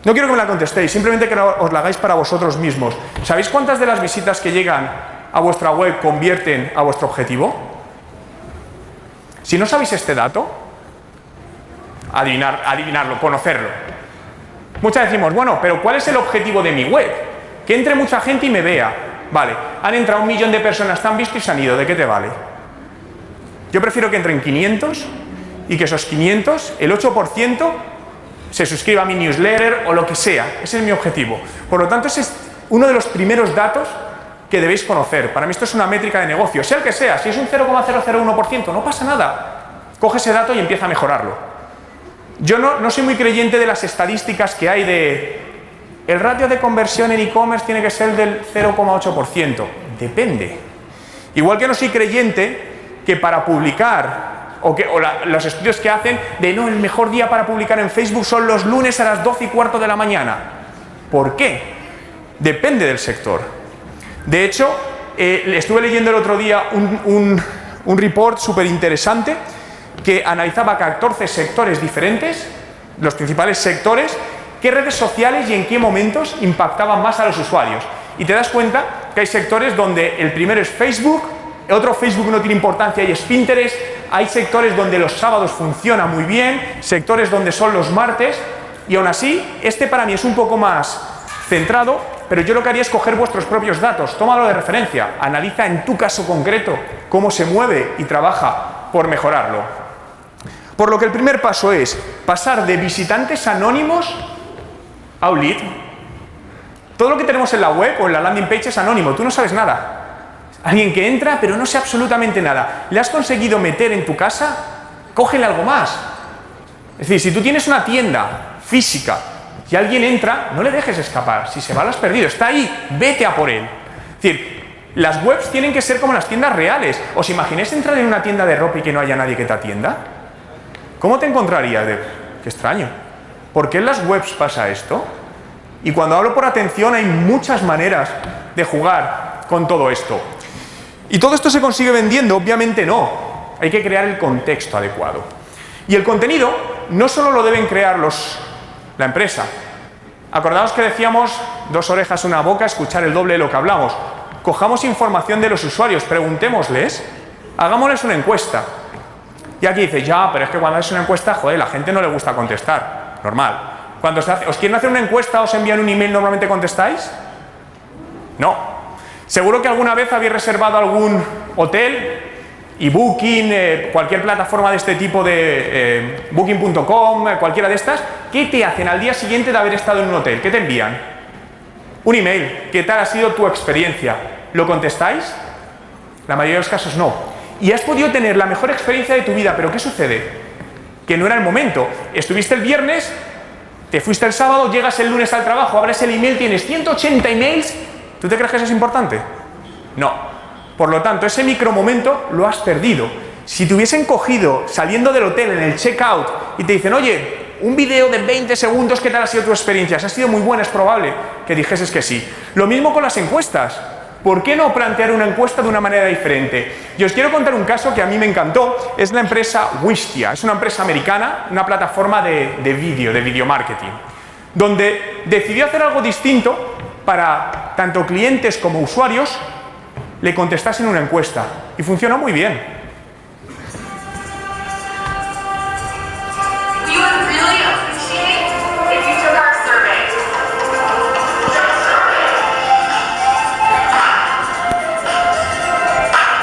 No quiero que me la contestéis, simplemente que os la hagáis para vosotros mismos. ¿Sabéis cuántas de las visitas que llegan a vuestra web convierten a vuestro objetivo? Si no sabéis este dato, adivinarlo, conocerlo. Muchas decimos, bueno, pero ¿cuál es el objetivo de mi web? Que entre mucha gente y me vea. Vale, han entrado 1 millón de personas, te han visto y se han ido. ¿De qué te vale? Yo prefiero que entren 500 y que esos 500, el 8%, se suscriba a mi newsletter o lo que sea. Ese es mi objetivo. Por lo tanto, ese es uno de los primeros datos que debéis conocer. Para mí esto es una métrica de negocio, sea el que sea. Si es un 0,001%, no pasa nada. Coge ese dato y empieza a mejorarlo. Yo no soy muy creyente de las estadísticas que hay de el ratio de conversión en e-commerce tiene que ser del 0,8%. Depende. Igual que no soy creyente que para publicar, los estudios que hacen de no, el mejor día para publicar en Facebook son los lunes a las 12:15 de la mañana. ¿Por qué? Depende del sector. De hecho, estuve leyendo el otro día un report súper interesante que analizaba 14 sectores diferentes, los principales sectores, qué redes sociales y en qué momentos impactaban más a los usuarios. Y te das cuenta que hay sectores donde el primero es Facebook, otro Facebook no tiene importancia y es Pinterest, hay sectores donde los sábados funciona muy bien, sectores donde son los martes, y aún así, este para mí es un poco más centrado, pero yo lo que haría es coger vuestros propios datos, tómalo de referencia, analiza en tu caso concreto cómo se mueve y trabaja por mejorarlo. Por lo que el primer paso es pasar de visitantes anónimos a un lead. Todo lo que tenemos en la web o en la landing page es anónimo, tú no sabes nada. Alguien que entra pero no sé absolutamente nada. ¿Le has conseguido meter en tu casa? Cógele algo más. Es decir, si tú tienes una tienda física y alguien entra, no le dejes escapar. Si se va, lo has perdido. Está ahí, vete a por él. Es decir, las webs tienen que ser como las tiendas reales. ¿Os imagináis entrar en una tienda de ropa y que no haya nadie que te atienda? ¿Cómo te encontrarías? Qué extraño. ¿Por qué en las webs pasa esto? Y cuando hablo por atención, hay muchas maneras de jugar con todo esto. ¿Y todo esto se consigue vendiendo? Obviamente no. Hay que crear el contexto adecuado. Y el contenido no solo lo deben crear la empresa. Acordaos que decíamos 2 orejas, 1 boca, escuchar el doble de lo que hablamos. Cojamos información de los usuarios, preguntémosles, hagámosles una encuesta. Y aquí dice, ya, pero es que cuando haces una encuesta, joder, la gente no le gusta contestar. Normal. Cuando os quieren hacer una encuesta, os envían un email, ¿normalmente contestáis? No. Seguro que alguna vez habéis reservado algún hotel y Booking, cualquier plataforma de este tipo de Booking.com, cualquiera de estas. ¿Qué te hacen al día siguiente de haber estado en un hotel? ¿Qué te envían? Un email. ¿Qué tal ha sido tu experiencia? ¿Lo contestáis? La mayoría de los casos no. Y has podido tener la mejor experiencia de tu vida, pero ¿qué sucede? Que no era el momento. Estuviste el viernes, te fuiste el sábado, llegas el lunes al trabajo, abres el email, tienes 180 emails. ¿Tú te crees que eso es importante? No. Por lo tanto, ese micromomento lo has perdido. Si te hubiesen cogido saliendo del hotel en el checkout y te dicen, oye, un vídeo de 20 segundos, ¿qué tal ha sido tu experiencia? Si ha sido muy buena, es probable que dijeses que sí. Lo mismo con las encuestas. ¿Por qué no plantear una encuesta de una manera diferente? Y os quiero contar un caso que a mí me encantó. Es la empresa Wistia. Es una empresa americana, una plataforma de video marketing, donde decidió hacer algo distinto para tanto clientes como usuarios le contestasen una encuesta. Y funcionó muy bien.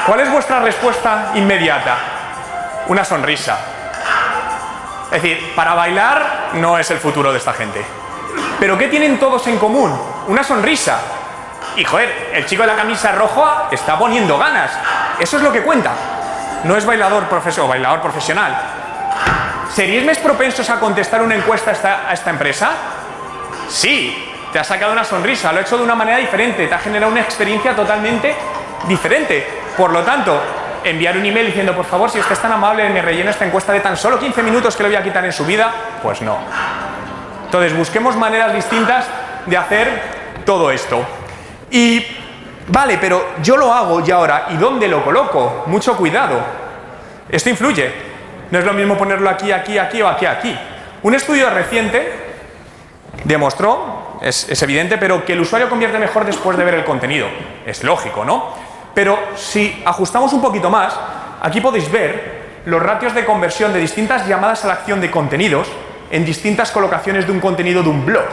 ¿Cuál es vuestra respuesta inmediata? Una sonrisa. Es decir, para bailar no es el futuro de esta gente. ¿Pero qué tienen todos en común? Una sonrisa. Y joder, el chico de la camisa roja está poniendo ganas. Eso es lo que cuenta. No es bailador profesional. ¿Seríais más propensos a contestar una encuesta a esta empresa? Sí, te ha sacado una sonrisa, lo ha hecho de una manera diferente, te ha generado una experiencia totalmente diferente. Por lo tanto, enviar un email diciendo, por favor, si usted es tan amable, me rellena esta encuesta de tan solo 15 minutos que le voy a quitar en su vida, pues no. Entonces, busquemos maneras distintas de hacer todo esto. Y, vale, pero yo lo hago y ahora, ¿y dónde lo coloco? Mucho cuidado. Esto influye. No es lo mismo ponerlo aquí, aquí, aquí o aquí, aquí. Un estudio reciente demostró, es evidente, pero que el usuario convierte mejor después de ver el contenido. Es lógico, ¿no? Pero si ajustamos un poquito más, aquí podéis ver los ratios de conversión de distintas llamadas a la acción de contenidos en distintas colocaciones de un contenido de un blog,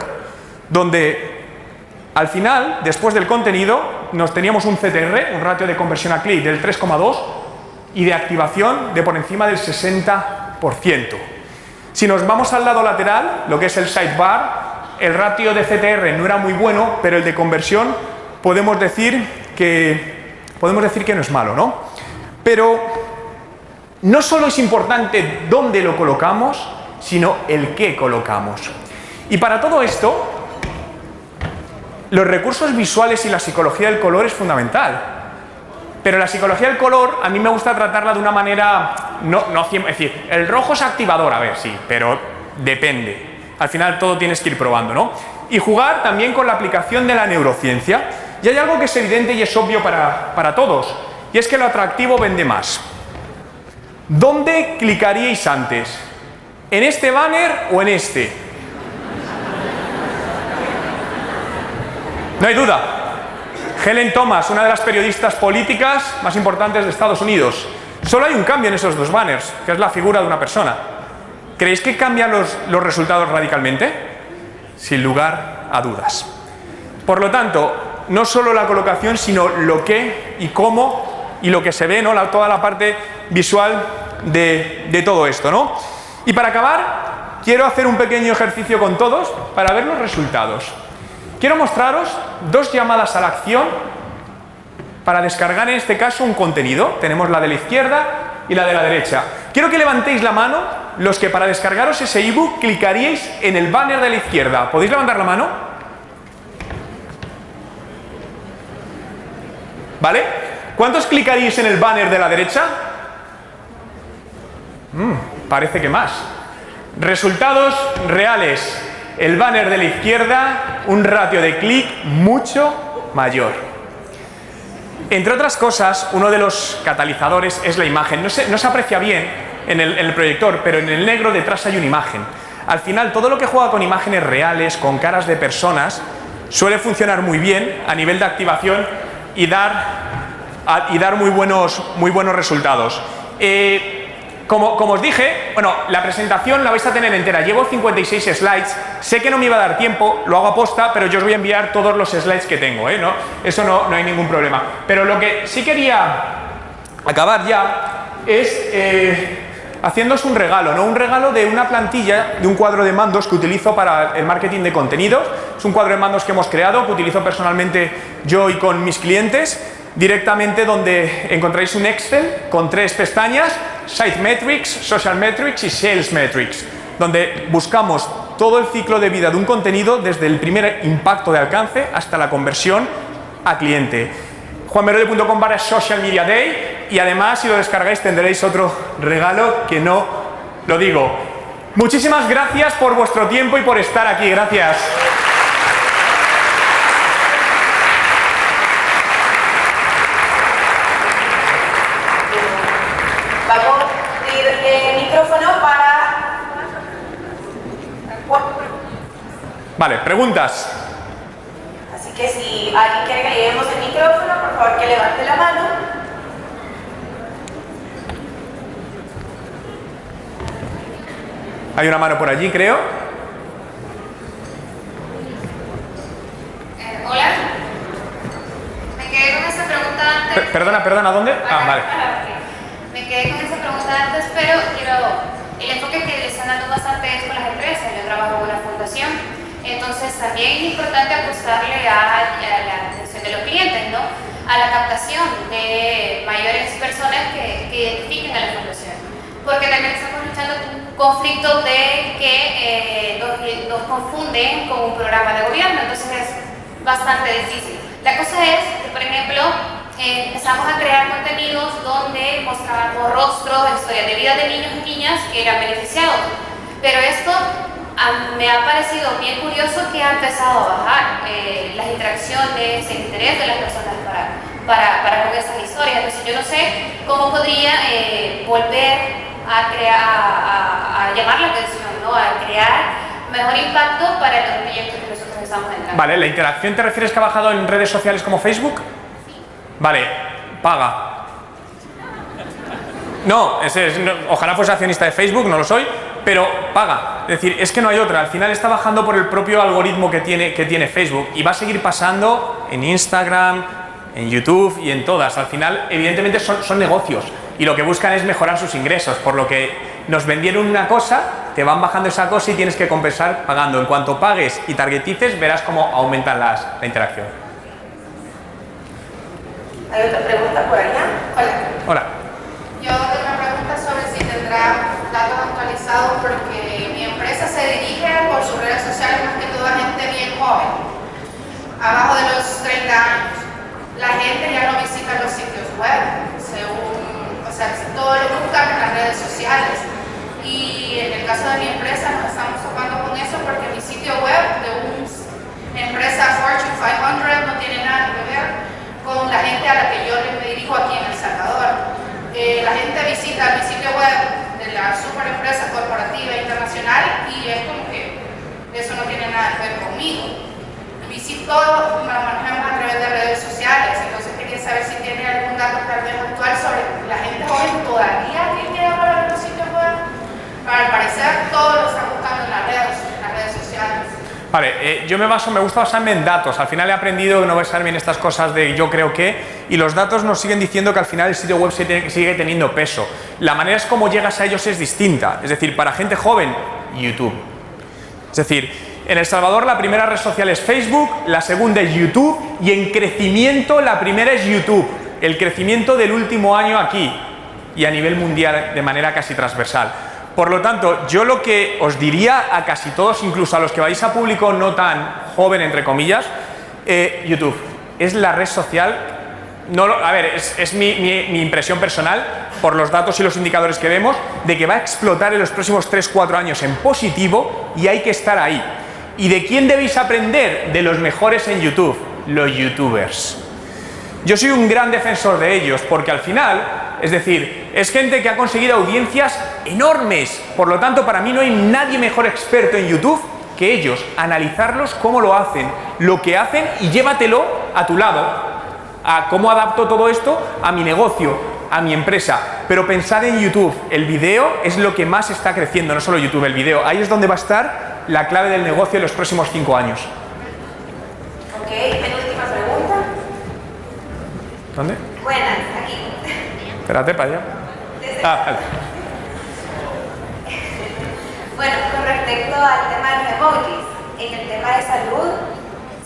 donde al final, después del contenido, nos teníamos un CTR, un ratio de conversión a clic del 3,2 y de activación de por encima del 60%. Si nos vamos al lado lateral, lo que es el sidebar, el ratio de CTR no era muy bueno, pero el de conversión podemos decir que no es malo, ¿no? Pero no solo es importante dónde lo colocamos, sino el qué colocamos. Y para todo esto, los recursos visuales y la psicología del color es fundamental. Pero la psicología del color a mí me gusta tratarla de una manera, es decir, el rojo es activador, a ver, sí, pero depende. Al final todo tienes que ir probando, ¿no? Y jugar también con la aplicación de la neurociencia. Y hay algo que es evidente y es obvio para todos, y es que lo atractivo vende más. ¿Dónde clicaríais antes? ¿En este banner o en este? No hay duda. Helen Thomas, una de las periodistas políticas más importantes de Estados Unidos. Solo hay un cambio en esos dos banners, que es la figura de una persona. ¿Creéis que cambian los resultados radicalmente? Sin lugar a dudas. Por lo tanto, no solo la colocación, sino lo qué y cómo y lo que se ve, ¿no? Toda la parte visual de todo esto, ¿no? Y para acabar, quiero hacer un pequeño ejercicio con todos para ver los resultados. Quiero mostraros dos llamadas a la acción para descargar en este caso un contenido. Tenemos la de la izquierda y la de la derecha. Quiero que levantéis la mano los que para descargaros ese ebook clicaríais en el banner de la izquierda. ¿Podéis levantar la mano? ¿Vale? ¿Cuántos clicaríais en el banner de la derecha? Parece que más. Resultados reales. El banner de la izquierda, un ratio de clic mucho mayor. Entre otras cosas, uno de los catalizadores es la imagen. No se aprecia bien en el proyector, pero en el negro detrás hay una imagen. Al final, todo lo que juega con imágenes reales, con caras de personas, suele funcionar muy bien a nivel de activación y dar muy buenos resultados. Como os dije, bueno, la presentación la vais a tener entera. Llevo 56 slides. Sé que no me iba a dar tiempo, lo hago aposta, pero yo os voy a enviar todos los slides que tengo, ¿no? Eso no hay ningún problema. Pero lo que sí quería acabar ya es haciéndoos un regalo, ¿no? Un regalo de una plantilla, de un cuadro de mandos que utilizo para el marketing de contenidos. Es un cuadro de mandos que hemos creado, que utilizo personalmente yo y con mis clientes, directamente donde encontráis un Excel con 3 pestañas: Site Metrics, Social Metrics y Sales Metrics, donde buscamos todo el ciclo de vida de un contenido desde el primer impacto de alcance hasta la conversión a cliente. juanmerode.com/Social Media Day, y además si lo descargáis tendréis otro regalo que no lo digo. Muchísimas gracias por vuestro tiempo y por estar aquí. Gracias. Vale, preguntas. Así que si alguien quiere que le llevemos el micrófono, por favor que levante la mano. Hay una mano por allí, creo. Hola. Me quedé con esa pregunta antes. Perdona, ¿dónde? Vale. Me quedé con esa pregunta antes, pero el enfoque que le están dando bastante es con las empresas. Yo trabajo en una fundación, entonces también es importante apostarle a la atención de los clientes, ¿no? A la captación de mayores personas que identifiquen a la fundación, porque también estamos luchando con un conflicto de que nos confunden con un programa de gobierno, entonces es bastante difícil. La cosa es que, por ejemplo, empezamos a crear contenidos donde mostrábamos rostros, historias de vida de niños y niñas que eran beneficiados, pero esto me ha parecido bien curioso que ha empezado a bajar las interacciones, el interés de las personas para con estas historias. Entonces yo no sé cómo podría volver a llamar la atención, ¿no? A crear mejor impacto para los proyectos que nosotros estamos entrando. Vale, ¿la interacción te refieres que ha bajado en redes sociales como Facebook? Sí. Vale, paga. No, ojalá fuese accionista de Facebook, no lo soy, pero paga. Es decir, es que no hay otra. Al final está bajando por el propio algoritmo que tiene Facebook, y va a seguir pasando en Instagram, en YouTube y en todas. Al final, evidentemente, son negocios y lo que buscan es mejorar sus ingresos, por lo que nos vendieron una cosa, te van bajando esa cosa y tienes que compensar pagando. En cuanto pagues y targetices, verás cómo aumentan la interacción. ¿Hay otra pregunta por allá? Hola. Yo tengo una pregunta sobre si tendrá datos actualizados, porque mi empresa se dirige por sus redes sociales más que todo a gente bien joven, abajo de los 30 años. La gente ya no visita los sitios web, o sea, todo lo buscan en las redes sociales. Y en el caso de mi empresa nos estamos topando con eso porque mi sitio web de una empresa Fortune 500 no tiene nada que ver con la gente a la que yo me dirijo aquí en El Salvador. La gente visita mi sitio web de la super empresa corporativa internacional y es como que eso no tiene nada que ver conmigo. Todo lo manejamos a través de redes sociales, entonces quería saber si tiene algún dato tal vez actual sobre la gente joven todavía que quiere hablar en los sitios web. Al parecer todo lo están buscando en las redes sociales. Vale, me gusta basarme en datos. Al final he aprendido que no basarme en estas cosas de yo creo que, y los datos nos siguen diciendo que al final el sitio web sigue teniendo peso. La manera es como llegas a ellos es distinta. Es decir, para gente joven, YouTube. Es decir, en El Salvador la primera red social es Facebook, la segunda es YouTube y en crecimiento la primera es YouTube. El crecimiento del último año aquí y a nivel mundial de manera casi transversal. Por lo tanto, yo lo que os diría a casi todos, incluso a los que vais a público no tan joven, entre comillas, YouTube es la red social, es mi impresión personal, por los datos y los indicadores que vemos, de que va a explotar en los próximos 3-4 años en positivo y hay que estar ahí. ¿Y de quién debéis aprender? De los mejores en YouTube, los youtubers. Yo soy un gran defensor de ellos porque al final, es decir, es gente que ha conseguido audiencias enormes. Por lo tanto, para mí no hay nadie mejor experto en YouTube que ellos. Analizarlos cómo lo hacen, lo que hacen y llévatelo a tu lado. A cómo adapto todo esto a mi negocio, a mi empresa. Pero pensad en YouTube. El video es lo que más está creciendo, no solo YouTube, el video. Ahí es donde va a estar la clave del negocio en los próximos 5 años. Ok, penúltima pregunta. ¿Dónde? Buenas, aquí. Espérate para allá. Vale. Bueno, con respecto al tema de los emojis, en el tema de salud,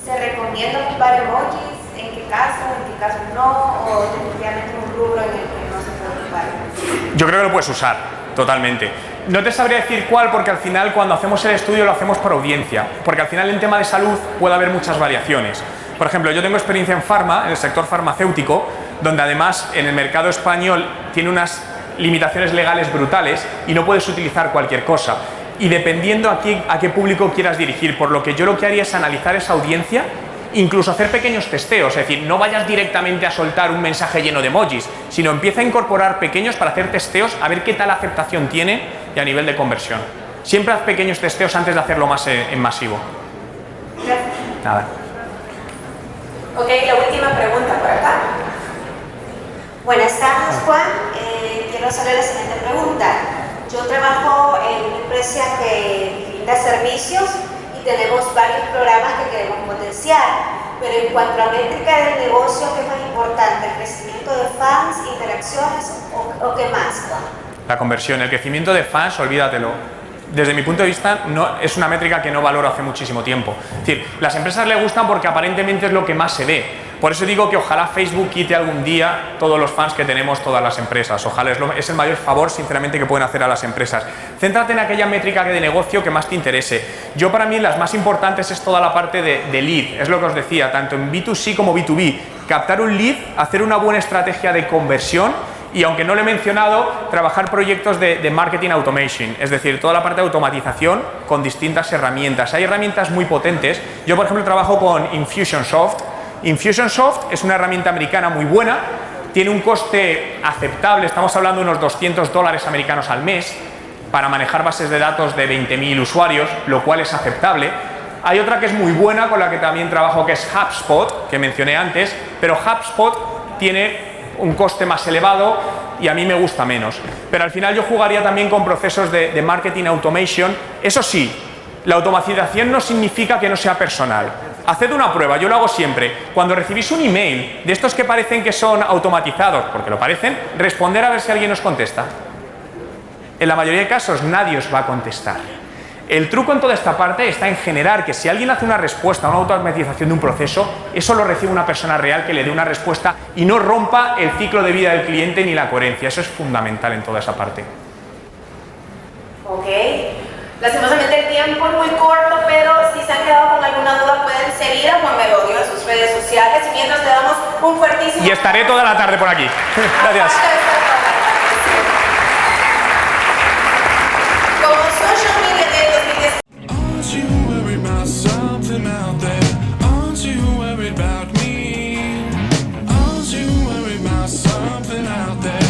¿se recomienda ocupar emojis? ¿En qué casos no? ¿O definitivamente un rubro en el que no se puede ocupar? Yo creo que lo puedes usar, totalmente. No te sabría decir cuál porque al final cuando hacemos el estudio lo hacemos por audiencia, porque al final en tema de salud puede haber muchas variaciones. Por ejemplo, yo tengo experiencia en farma, en el sector farmacéutico, donde además en el mercado español tiene unas limitaciones legales brutales y no puedes utilizar cualquier cosa. Y dependiendo a qué público quieras dirigir, por lo que yo lo que haría es analizar esa audiencia, incluso hacer pequeños testeos, es decir, no vayas directamente a soltar un mensaje lleno de emojis, sino empieza a incorporar pequeños para hacer testeos, a ver qué tal aceptación tiene y a nivel de conversión. Siempre haz pequeños testeos antes de hacerlo más en masivo. Gracias. Nada. Ok, la última pregunta por acá. Buenas tardes, Juan. Quiero hacerle la siguiente pregunta. Yo trabajo en una empresa que brinda servicios y tenemos varios programas que queremos potenciar, pero en cuanto a la métrica del negocio, ¿qué es más importante? ¿El crecimiento de fans, interacciones o qué más, Juan? La conversión, el crecimiento de fans, olvídatelo. Desde mi punto de vista, es una métrica que no valoro hace muchísimo tiempo. Es decir, las empresas le gustan porque aparentemente es lo que más se ve. Por eso digo que ojalá Facebook quite algún día todos los fans que tenemos todas las empresas. Ojalá es el mayor favor, sinceramente, que pueden hacer a las empresas. Céntrate en aquella métrica de negocio que más te interese. Yo, para mí, las más importantes es toda la parte de lead. Es lo que os decía, tanto en B2C como B2B. Captar un lead, hacer una buena estrategia de conversión y, aunque no lo he mencionado, trabajar proyectos de marketing automation, es decir, toda la parte de automatización con distintas herramientas. Hay herramientas muy potentes. Yo, por ejemplo, trabajo con Infusionsoft. Infusionsoft es una herramienta americana muy buena, tiene un coste aceptable, estamos hablando de unos $200 americanos al mes para manejar bases de datos de 20.000 usuarios, lo cual es aceptable. Hay otra que es muy buena, con la que también trabajo, que es HubSpot, que mencioné antes, pero HubSpot tiene un coste más elevado y a mí me gusta menos. Pero al final yo jugaría también con procesos de marketing automation. Eso sí, la automatización no significa que no sea personal. Haced una prueba, yo lo hago siempre. Cuando recibís un email de estos que parecen que son automatizados, porque lo parecen, responder a ver si alguien os contesta. En la mayoría de casos nadie os va a contestar. El truco en toda esta parte está en generar que si alguien hace una respuesta, una automatización de un proceso, eso lo recibe una persona real que le dé una respuesta y no rompa el ciclo de vida del cliente ni la coherencia. Eso es fundamental en toda esa parte. Ok. Lastimosamente el tiempo es muy corto, pero si se han quedado con alguna duda pueden seguir a Juan Merodio en sus redes sociales y mientras le damos Un fuertísimo Y estaré toda la tarde por aquí. Gracias. Como Social Media Day 2019. Aren't you worried about something out there? Aren't you worried about me? Aren't you worried about something out there?